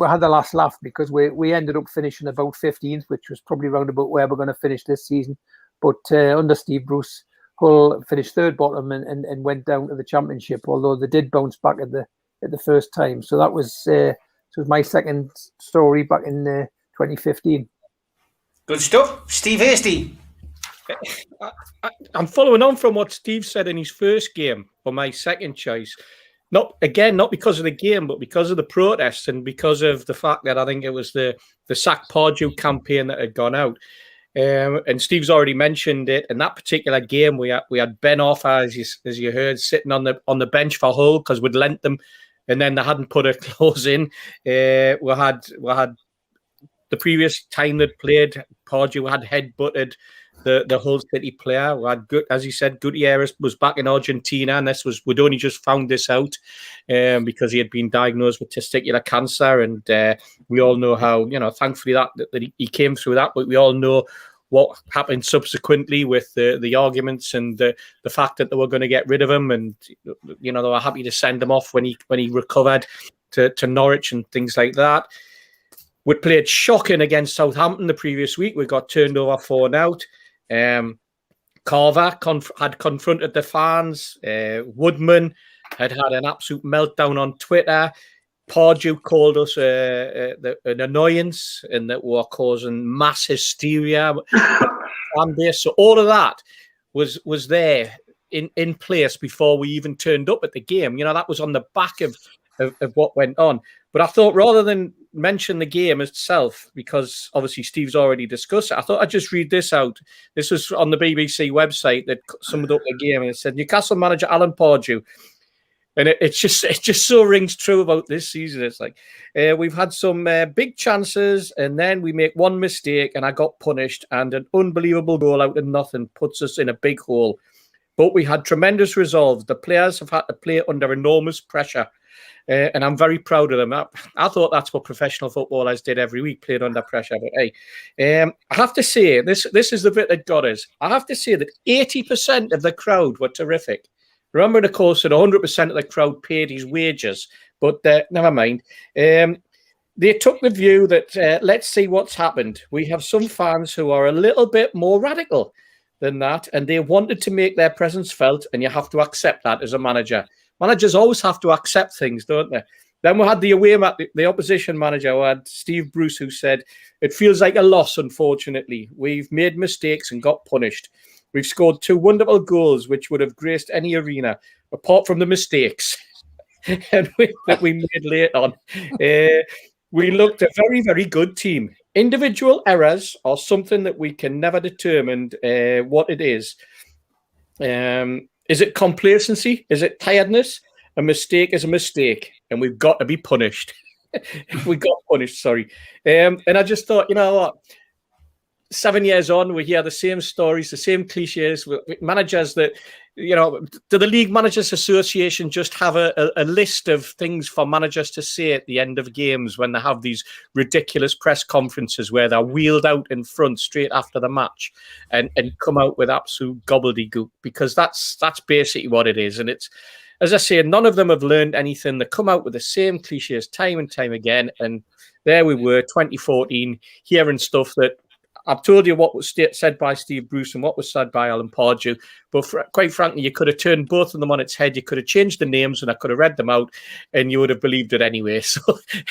had the last laugh because we ended up finishing about 15th, which was probably round about where we're going to finish this season. But under Steve Bruce, Hull finished third bottom and went down to the championship, although they did bounce back at the first time. So that was my second story back in 2015. Good stuff. Steve Hasty. I'm following on from what Steve said in his first game for my second choice. Not because of the game, but because of the protests and because of the fact that I think it was the Sack Pardue campaign that had gone out. And Steve's already mentioned it. In that particular game, we had Ben Offa, as you heard, sitting on the bench for Hull because we'd lent them, and then they hadn't put a clause in. We had the previous time they'd played, Pardue had headbutted the Hull City player. We had, as he said, Gutierrez was back in Argentina, and we'd only just found this out because he had been diagnosed with testicular cancer, and we all know how, thankfully that he came through that, but we all know what happened subsequently with the arguments and the fact that they were going to get rid of him, and they were happy to send him off when he recovered to Norwich and things like that. We played shocking against Southampton the previous week. We got turned over 4-0. Carver had confronted the fans. Woodman had an absolute meltdown on Twitter. Pardue called us an annoyance and that we were causing mass hysteria. So all of that was there in place before we even turned up at the game. That was on the back of what went on. But I thought rather than mention the game itself, because obviously Steve's already discussed it, I thought I'd just read this out. This was on the BBC website that summed up the game, and it said, Newcastle manager Alan Pardue. And it just so rings true about this season. It's like, we've had some big chances, and then we make one mistake, and I got punished, and an unbelievable goal out of nothing puts us in a big hole. But we had tremendous resolve. The players have had to play under enormous pressure. And I'm very proud of them. I thought that's what professional footballers did every week, played under pressure. But hey, I have to say, this is the bit that got us. I have to say that 80% of the crowd were terrific. Remember, of course, that 100% of the crowd paid his wages, but never mind. They took the view that let's see what's happened. We have some fans who are a little bit more radical than that, and they wanted to make their presence felt, and you have to accept that as a manager. Managers always have to accept things, don't they? Then we had the away match, the opposition manager, who had Steve Bruce, who said, it feels like a loss, unfortunately. We've made mistakes and got punished. We've scored 2 wonderful goals, which would have graced any arena, apart from the mistakes that we made late on. We looked a very, very good team. Individual errors are something that we can never determine what it is. Is it complacency? Is it tiredness? A mistake is a mistake, and we've got to be punished. We got punished, sorry. And I just thought, you know what? 7 years on, we hear the same stories, the same cliches. Managers that, do the League Managers Association just have a list of things for managers to say at the end of games when they have these ridiculous press conferences where they're wheeled out in front straight after the match and come out with absolute gobbledygook? Because that's basically what it is. And it's, as I say, none of them have learned anything. They come out with the same cliches time and time again. And there we were, 2014, hearing stuff that I've told you what was said by Steve Bruce and what was said by Alan Pardue, but quite frankly, you could have turned both of them on its head. You could have changed the names and I could have read them out and you would have believed it anyway. So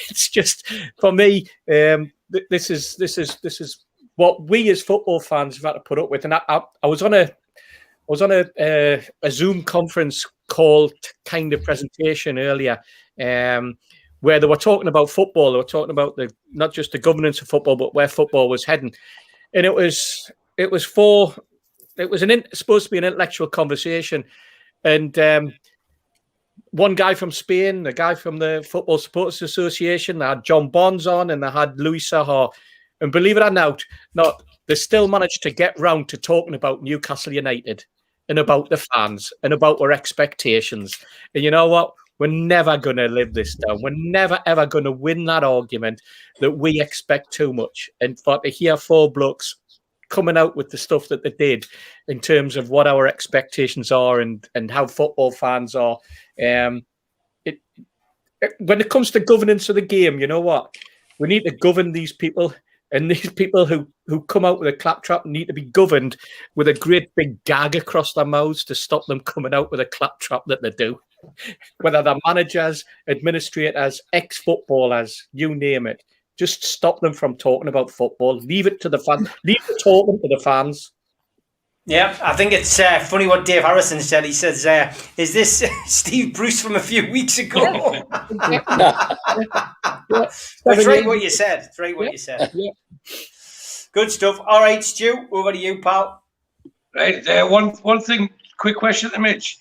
it's just, for me, this is what we as football fans have had to put up with. And I was on a Zoom conference call kind of presentation earlier, where they were talking about football. They were talking about not just the governance of football, but where football was heading. and it was supposed to be an intellectual conversation, and one guy from Spain, the guy from the Football Supporters Association, they had John Bonds on, and they had Louis Sahar, and believe it or not, they still managed to get round to talking about Newcastle United and about the fans and about our expectations. And you know what? We're never going to live this down. We're never, ever going to win that argument that we expect too much. And for to hear four blokes coming out with the stuff that they did in terms of what our expectations are and how football fans are, when it comes to governance of the game, you know what? We need to govern these people. And these people who come out with a claptrap need to be governed with a great big gag across their mouths to stop them coming out with a claptrap that they do. Whether they're managers, administrators, ex-footballers, you name it. Just stop them from talking about football. Leave it to the fans. Leave the talking to the fans. Yeah, I think it's funny what Dave Harrison said. He says, is this Steve Bruce from a few weeks ago? That's right what you said. That's right what you said. Yeah. Good stuff. All right, Stu, over to you, pal. Right, one thing, quick question to Mitch.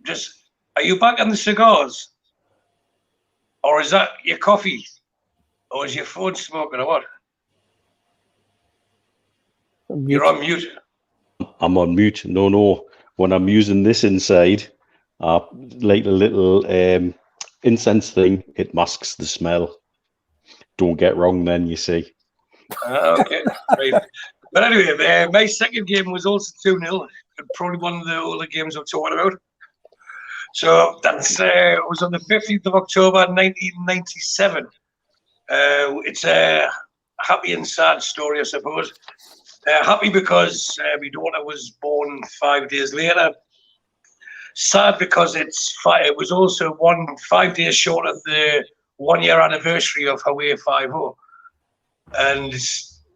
Just, are you back on the cigars? Or is that your coffee? Or is your phone smoking or what? You're on mute. I'm on mute. No. When I'm using this inside, like a little incense thing, it masks the smell. Don't get wrong then, you see. Okay. Right. But anyway, my second game was also 2-0. Probably one of the older games I'm talking about. So that's was on the 15th of October, 1997. It's a happy and sad story, I suppose. Happy because my daughter was born 5 days later. Sad because it was also 5 days short of the 1 year anniversary of Hawaii 5-0. And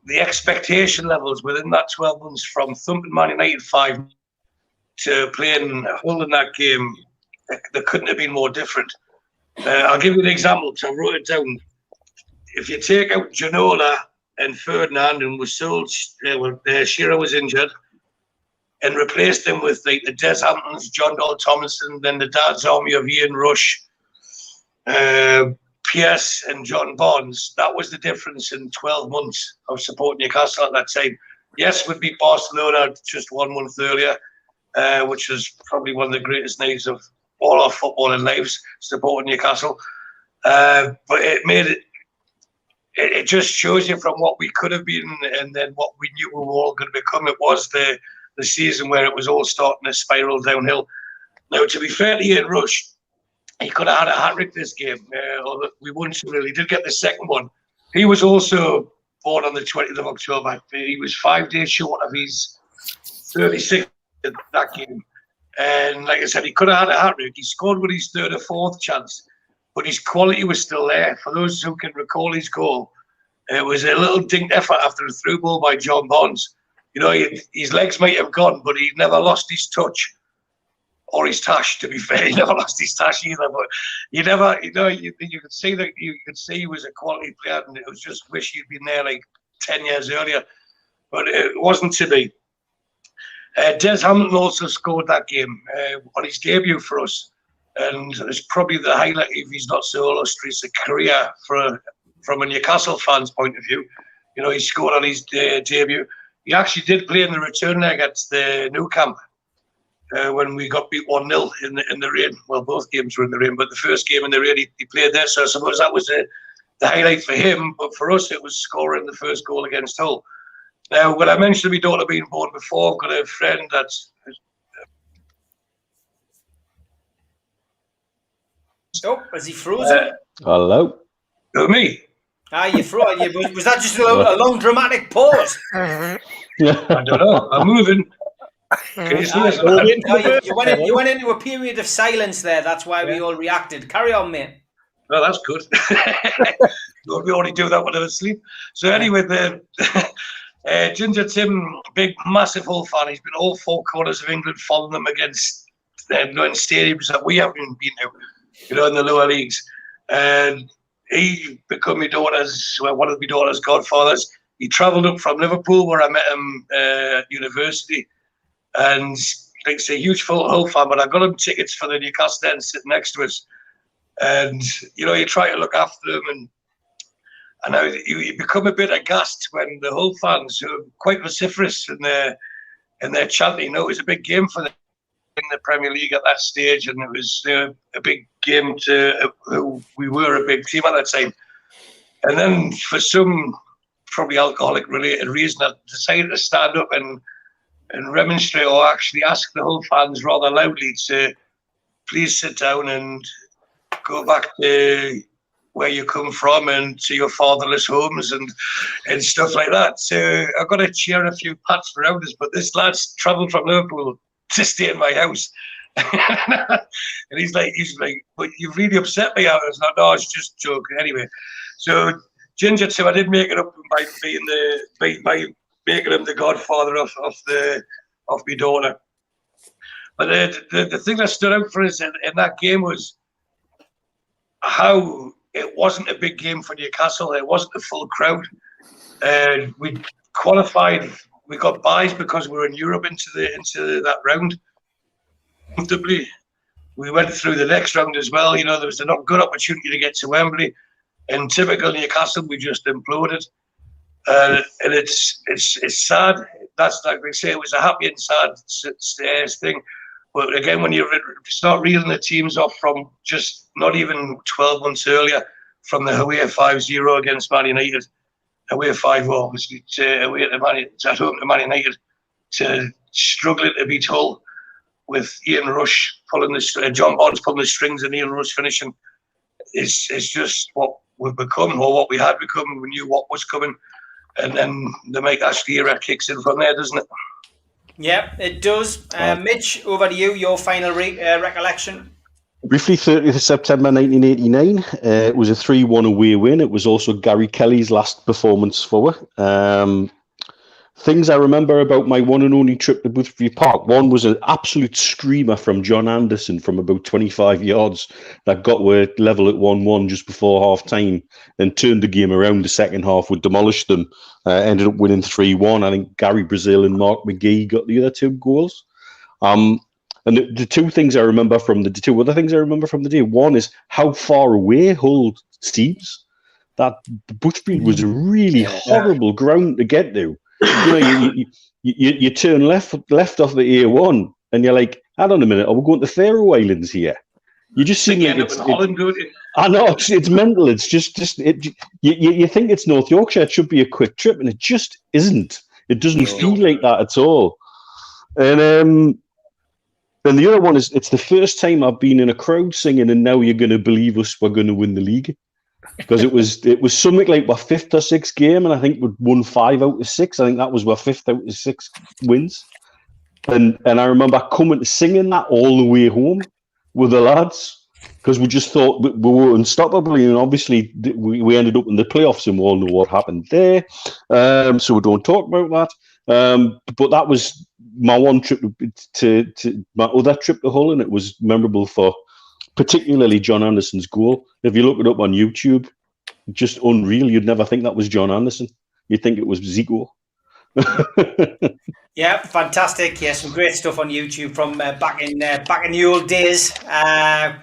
the expectation levels within that 12 months from thumping Man United 5 to playing Hull in that game, they couldn't have been more different. I'll give you an example. So I wrote it down. If you take out Ginola and Ferdinand and was sold, Shearer was injured, and replaced them with like the Des Hamptons, John Dole Thomason, then the Dad's Army of Ian Rush, Pierce and John Bonds. That was the difference in 12 months of supporting Newcastle at that time. Yes, we'd beat Barcelona just 1 month earlier, which was probably one of the greatest nights of all our footballing lives, supporting Newcastle. But it made it. It just shows you from what we could have been and then what we knew we were all going to become. It was the season where it was all starting to spiral downhill. Now, to be fair to Ian Rush, he could have had a hat-trick this game. Although we won so really. He did get the second one. He was also born on the 20th of October. He was 5 days short of his 36th in that game. And like I said, he could have had a hat-trick. He scored with his third or fourth chance. But his quality was still there. For those who can recall his goal, it was a little dinked effort after a through ball by John Bonds. You know, his legs might have gone, but he never lost his touch or his tash. To be fair, he never lost his tash either. But you never, you could see that he was a quality player, and it was just wish he'd been there like 10 years earlier. But it wasn't to be. Des Hampton also scored that game on his debut for us. And it's probably the highlight, if he's not so illustrious, a career from a Newcastle fan's point of view. You know, he scored on his debut. He actually did play in the return leg at the Nou Camp when we got beat 1-0 in the rain. Well, both games were in the rain, but the first game in the rain, he played there. So I suppose that was the highlight for him. But for us, it was scoring the first goal against Hull. Now, when I mentioned my daughter being born before, I've got a friend that's... Oh, is he frozen? Hello. Who, me? You froze. Was that just a long dramatic pause? I don't know. I'm moving. Can you see us? You went into a period of silence there. That's why we all reacted. Carry on, mate. Well, that's good. We only do that when I'm asleep. So anyway, Ginger Tim, big, massive Hull fan. He's been all four corners of England following them against stadiums that we haven't even been to. You know, in the lower leagues. And he became one of my daughter's godfathers. he travelled up from Liverpool, where I met him at university, and like I say, huge Hull fan, but I got him tickets for the Newcastle end sitting next to us. And you know, you try to look after them, and now you become a bit aghast when the Hull fans, who are quite vociferous in their chanting. You know, it was a big game for them in the Premier League at that stage, and it was a big game to we were a big team at that time. And then for some probably alcoholic related reason, I decided to stand up and remonstrate, or actually ask the Hull fans rather loudly to please sit down and go back to where you come from and to your fatherless homes and stuff like that. So I got to cheer a few pats for rounders, but this lad's travelled from Liverpool to stay in my house. And he's like, but you've really upset me. I was like, no, it's just joking. Anyway, so Ginger too, I did make it up by making him the godfather of my daughter. But the thing that stood out for us in that game was how it wasn't a big game for Newcastle. It wasn't a full crowd. We qualified. We got buys because we were in Europe into that round comfortably. We went through the next round as well. You know, there was a not good opportunity to get to Wembley. In typical Newcastle, we just imploded. And it's sad. That's like they say, it was a happy and sad thing. But again, when you start reeling the teams off from just not even 12 months earlier, from the away 5-0 against Man United, away 5-0 obviously, to away at home to Man United, to struggling to beat Hull with Ian Rush pulling John Barnes pulling the strings and Ian Rush finishing, it's just what we've become, or what we had become. We knew what was coming, and then the Mike Ashley era kicks in from there, doesn't it? Yeah, it does. Mitch, over to you. Your final recollection. Briefly, 30th of September 1989. It was a 3-1 away win. It was also Gary Kelly's last performance for her. Things I remember about my one and only trip to Boothferry Park. One was an absolute screamer from John Anderson from about 25 yards that got were level at 1-1 just before half time, then turned the game around the second half. We demolished them, ended up winning 3-1. I think Gary Brazil and Mark McGee got the other two goals. And the two things I remember from the two other things I remember from the day, one is how far away Hull seems. That Boothferry was a really horrible ground to get to. You know, you turn left off the A1, and you're like, hold on a minute, are we going to the Faroe Islands here? You just seem like it's Holland, I know it's mental. It's just you think it's North Yorkshire. It should be a quick trip, and it just isn't. It doesn't feel like that at all. And then the other one is, it's the first time I've been in a crowd singing, and now you're going to believe us, we're going to win the league. Because it was something like our 5th or 6th game, and I think we'd won 5 out of 6. I think that was our 5th out of 6 wins. And I remember coming to singing that all the way home with the lads, because we just thought we were unstoppable. And obviously we ended up in the playoffs, and we all know what happened there. So we don't talk about that. But that was my one trip to my other trip to Hull, and it was memorable for particularly John Anderson's goal. If you look it up on YouTube, just unreal. You'd never think that was John Anderson. You'd think it was Zico. Yeah, fantastic. Yeah, some great stuff on YouTube from back in the old days.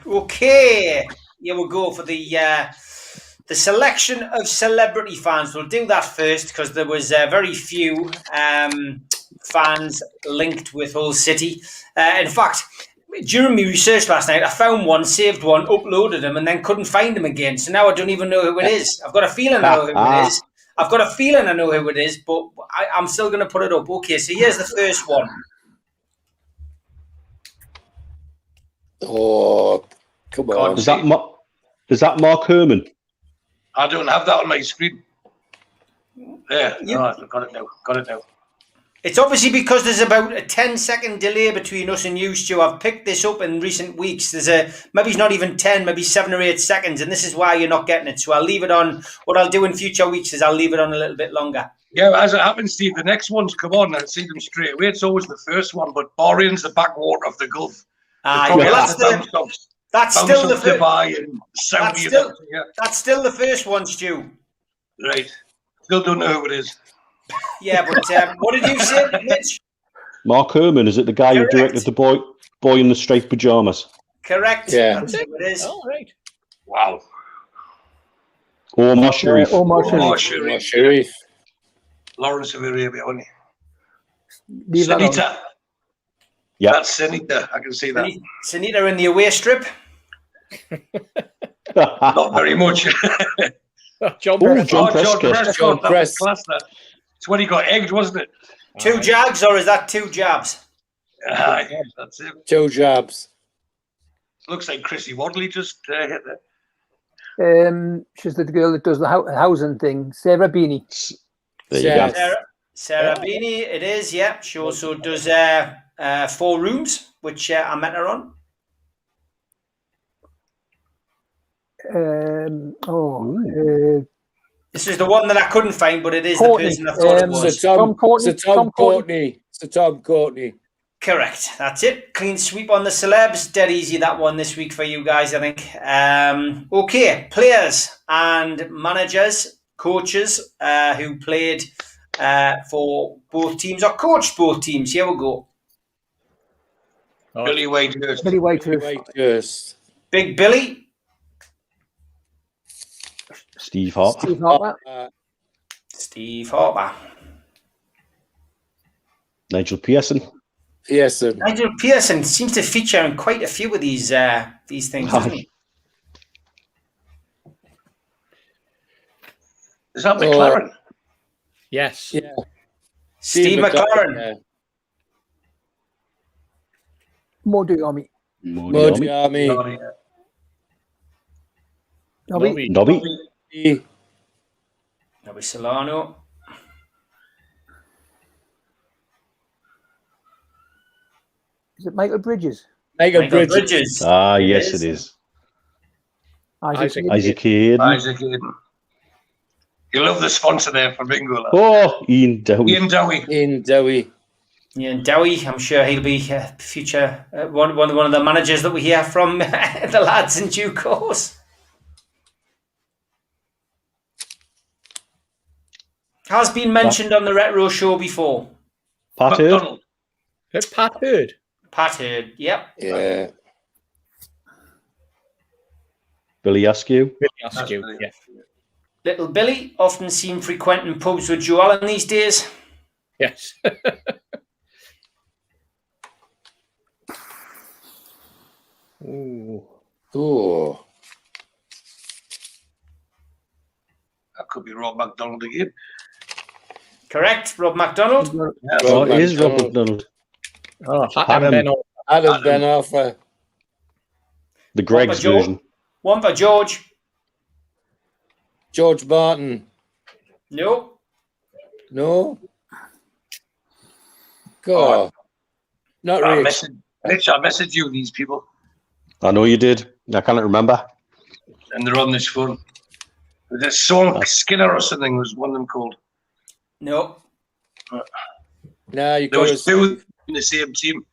Okay, here we'll go for the selection of celebrity fans. We'll do that first because there was very few fans linked with Hull City. In fact, during my research last night, I found one, saved one, uploaded them, and then couldn't find them again. So now I don't even know who it is. I've got a feeling I know who it is. But I'm still going to put it up. Okay, so here's the first one. Oh, come on. Is that Mark Herman? I don't have that on my screen. There, got it now. It's obviously because there's about a 10-second delay between us and you, Stu. I've picked this up in recent weeks. Maybe it's not even 10, maybe 7 or 8 seconds, and this is why you're not getting it. So I'll leave it on. What I'll do in future weeks is I'll leave it on a little bit longer. Yeah, as it happens, Steve, the next ones come on. I see them straight away. It's always the first one, but Bahrain's the backwater of the Gulf. That's still the first one, Stu. Right. Still don't know who it is. Yeah, but what did you say, Mitch? Mark Herman, is it the guy Correct. who directed the boy in the striped pajamas? Correct. Yeah. That's who it is. All right. Wow. Omar Sharif. Omar Oh, Sharif. Sharif. Lawrence of Arabia, wasn't he? Leave that on. Sunita. Yeah. That's Sunita. I can see that. Sunita in the away strip. Not very much. John Oh, Prescott. John John Prescott. Prescott. John That was Press. class, that. It's when he got egged, wasn't it? 2 jags, or is that 2 jabs? Aye, that's it. Joe Jobs. Looks like Chrissy Wadley just hit that. She's the girl that does the housing thing, Sarah Beanie. There you Yeah. go. Sarah Beanie, it is, yeah. She also does 4 Rooms, which I met her on. This is the one that I couldn't find, but it is Courtney, the person I thought it was. Sir Tom Courtney. Tom Courtney. Sir Tom Courtney. Correct. That's it. Clean sweep on the celebs. Dead easy, that one this week for you guys, I think. Okay, players and managers, coaches who played for both teams or coached both teams. Here we go. Billy Whitehurst. Billy Whitehurst. Whitehurst. Big Billy. Steve Hart. Steve Harper. Steve Harper. Nigel Pearson. Pearson. Nigel Pearson seems to feature in quite a few of these things, doesn't he? Is that McLaren? Yes. Yeah. Steve McLaren. Yeah. Modi Army. Modi Army. Nobby. Nobby. Nobby Solano. Is it Michael Bridges? Michael Michael Bridges. Bridges. Ah, yes, it is. Isaac. Isaac Hayden. Isaac Hayden. You love the sponsor there for Bingo. Lad. Oh, Ian Dowie. Ian Dowie. In Dowie. Yeah, and Dowie, I'm sure he'll be future one of the managers that we hear from the lads in due course. Has been mentioned on the Retro Show before. Pat Hurd. McDonald. Who's Pat Hurd? Pat Hurd, yep. Yeah. Billy Askew. Billy Askew. brilliant. Yeah. Little Billy, often seen frequenting pubs with Joe Allen these days. Yes. Ooh. Oh. That could be Rob McDonald again. Correct, Rob MacDonald. Oh, it is Rob McDonald. McDonald. Adam Ben. Adam Ben Arthur. The Greg's Joe. version. One for George. George Martin. No. No. God. Not really. Rich, I messaged you these people, I know you did. I can't remember. and they're on this phone. There's Sean Skinner or something was one of them called. No. No, you There got was two in the same team.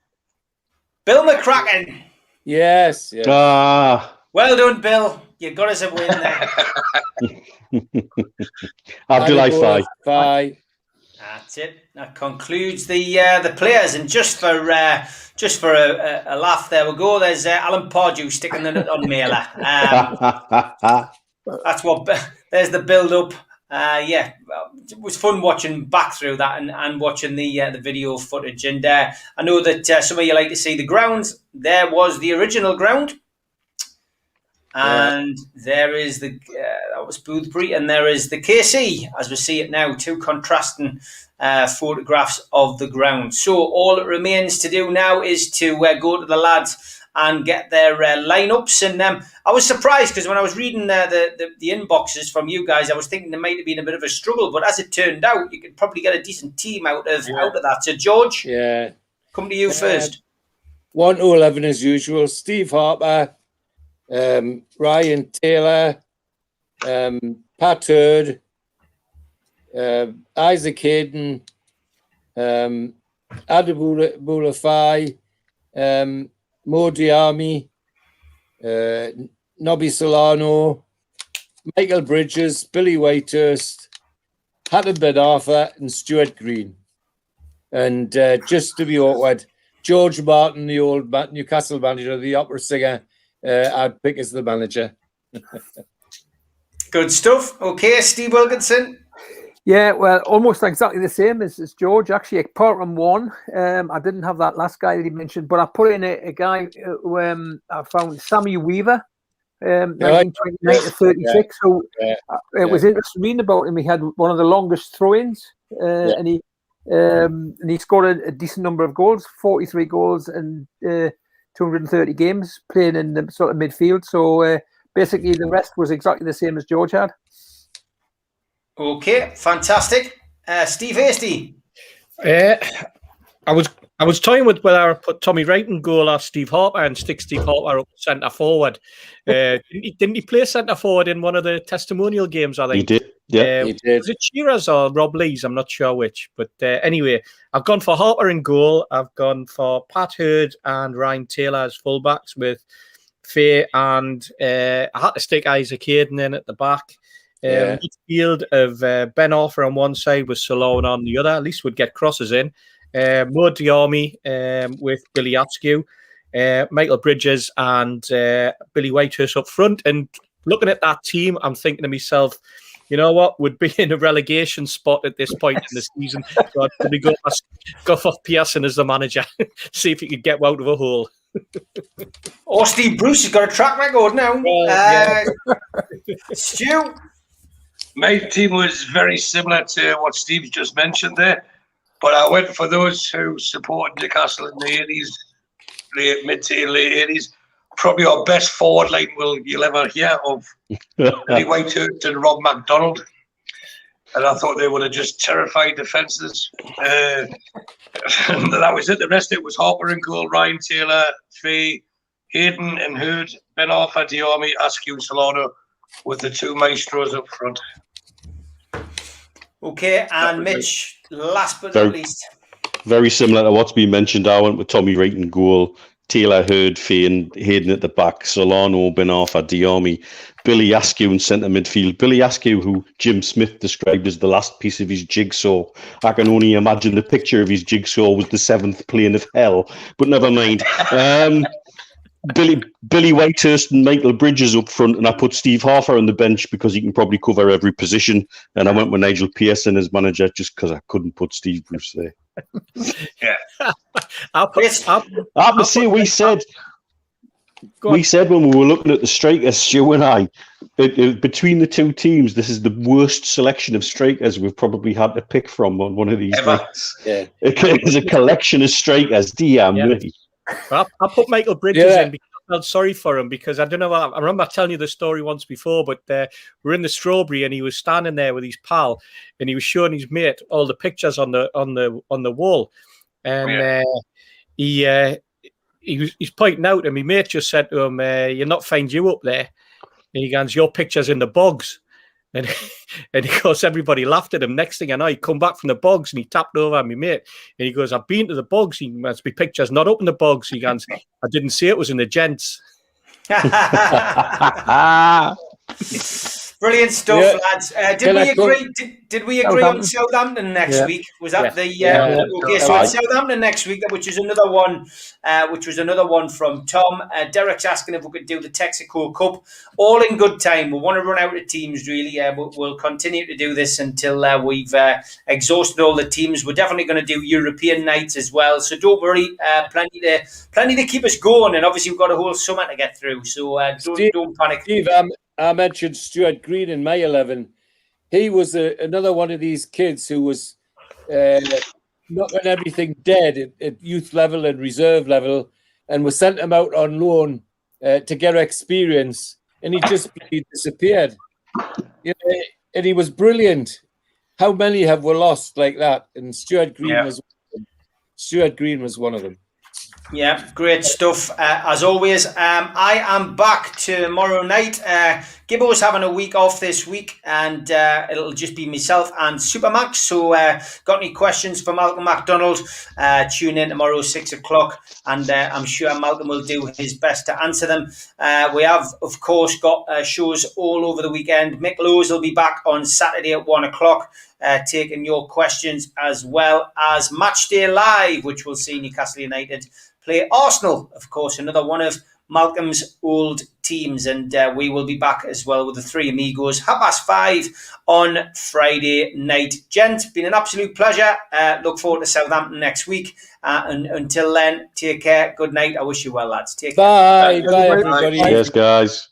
Bill McCracken. Yes. Yeah. Ah, Well done, Bill. You got us a win there. Abdullah Fai. Fai. That's it. That concludes the players. And just for a laugh, there we go. There's Alan Pardue sticking the nut on Mailer. That's what. There's the build up. Yeah, it was fun watching back through that and watching the video footage. And I know that some of you like to see the grounds. There was the original ground, and there is the that was Boothferry, and there is the KC as we see it now. Two contrasting photographs of the ground. So all it remains to do now is to go to the lads and get their lineups. And I was surprised because when I was reading the inboxes from you guys, I was thinking there might have been a bit of a struggle. But as it turned out, you could probably get a decent team out of that. So George, come to you first. 1 to 11 as usual. Steve Harper, Ryan Taylor, Pat Hurd, Isaac Hayden, Adebula Fai, Modi Army, Nobby Solano, Michael Bridges, Billy Whitehurst, Hatton Ben Arthur and Stuart Green. And just to be awkward, George Martin, the old Newcastle manager, the opera singer, I'd pick as the manager. Good stuff. Okay, Steve Wilkinson. Yeah, well, almost exactly the same as George. Actually, apart from one, I didn't have that last guy that he mentioned, but I put in a guy who I found, Sammy Weaver, 1929 to 36. So it was interesting reading about him. He had one of the longest throw-ins, and he scored a decent number of goals, 43 goals and 230 games playing in the sort of midfield. So basically, the rest was exactly the same as George had. Okay, fantastic. Steve Hasty. I was toying with whether I put Tommy Wright in goal or Steve Harper and stick Steve Harper up centre forward. Didn't he play centre forward in one of the testimonial games? I think He did. Yeah, he did. Was it Shearer's or Rob Lee's? I'm not sure which. But anyway, I've gone for Harper in goal. I've gone for Pat Hurd and Ryan Taylor as fullbacks with Faye, and I had to stick Isaac Hayden in at the back. Midfield of Ben Arthur on one side with Solon on the other. At least would get crosses in. Mo Diarmi with Billy Askew, Michael Bridges and Billy Whitehurst up front. And looking at that team, I'm thinking to myself, you know what, would be in a relegation spot at this point in the season. So I'd probably go for Pearson as the manager, see if he could get out of a hole. Or Steve Bruce has got a track record now. Stu? My team was very similar to what Steve's just mentioned there, but I went for those who supported Newcastle in the 80s, mid to late 80s. Probably our best forward line you'll ever hear of. Billy Whitehurst and Rob MacDonald. And I thought they would have just terrified defences. And that was it. The rest of it was Harper and goal, Ryan Taylor, Faye, Hayden and Hurd, Ben Arthur, Diarmi, Askew, Solano, with the two maestros up front. Okay, and Mitch, last but not least. Very similar to what's been mentioned. I went with Tommy Wright in goal, Taylor, Hurd, Faye and Hayden at the back, Solano, Ben Arthur, Diarmi, Billy Askew in centre midfield. Billy Askew, who Jim Smith described as the last piece of his jigsaw. I can only imagine the picture of his jigsaw was the seventh plane of hell, but never mind. Billy Whitehurst and Michael Bridges up front, and I put Steve Harper on the bench because he can probably cover every position. And I went with Nigel Pearson as manager just because I couldn't put Steve Bruce there. Yeah, I have to say, we said when we were looking at the strikers, Stu and I, between the two teams, this is the worst selection of strikers we've probably had to pick from on one of these nights. Yeah, it's a collection of strikers. Dear me. Well, I put Michael Bridges in because I felt sorry for him, because I don't know. I remember telling you the story once before, but we're in the Strawberry and he was standing there with his pal and he was showing his mate all the pictures on the wall, and he's pointing out, and my mate just said to him, "You're not find you up there," and he goes, "Your picture's in the bogs." And of course, everybody laughed at him. Next thing I know, he come back from the bogs and he tapped over at me mate. And he goes, "I've been to the bogs." He must be pictures not up in the bogs. He goes, "I didn't see it was in the gents." Brilliant stuff, lads. Did we agree on Southampton next week? Was that okay? So it's Southampton next week, which is another one. Which was another one from Tom. Derek's asking if we could do the Texaco Cup. All in good time. We want to run out of teams, really. We'll continue to do this until we've exhausted all the teams. We're definitely going to do European nights as well. So don't worry. Plenty to keep us going. And obviously we've got a whole summer to get through. So don't panic. Steve, I mentioned Stuart Green in my 11. He was another one of these kids who was knocking everything dead at youth level and reserve level, and we sent him out on loan to get experience, and he just disappeared. And he was brilliant. How many have we lost like that? And Stuart Green was one of them. Yeah, great stuff. As always, I am back tomorrow night. Gibbo's having a week off this week, and it'll just be myself and Supermax. So, got any questions for Malcolm MacDonald? Tune in tomorrow, 6 o'clock, and I'm sure Malcolm will do his best to answer them. We have, of course, got shows all over the weekend. Mick Lowes will be back on Saturday at 1 o'clock. taking your questions, as well as Matchday Live, which will see Newcastle United play Arsenal, of course, another one of Malcolm's old teams. And we will be back as well with the Three Amigos, 5:30 on Friday night. Gent, been an absolute pleasure. Look forward to Southampton next week. And until then, take care. Good night. I wish you well, lads. Take care. Bye. Bye, everybody. Cheers, guys.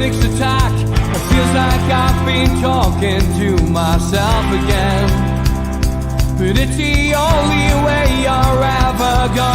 Attack. It feels like I've been talking to myself again, but it's the only way you're ever gonna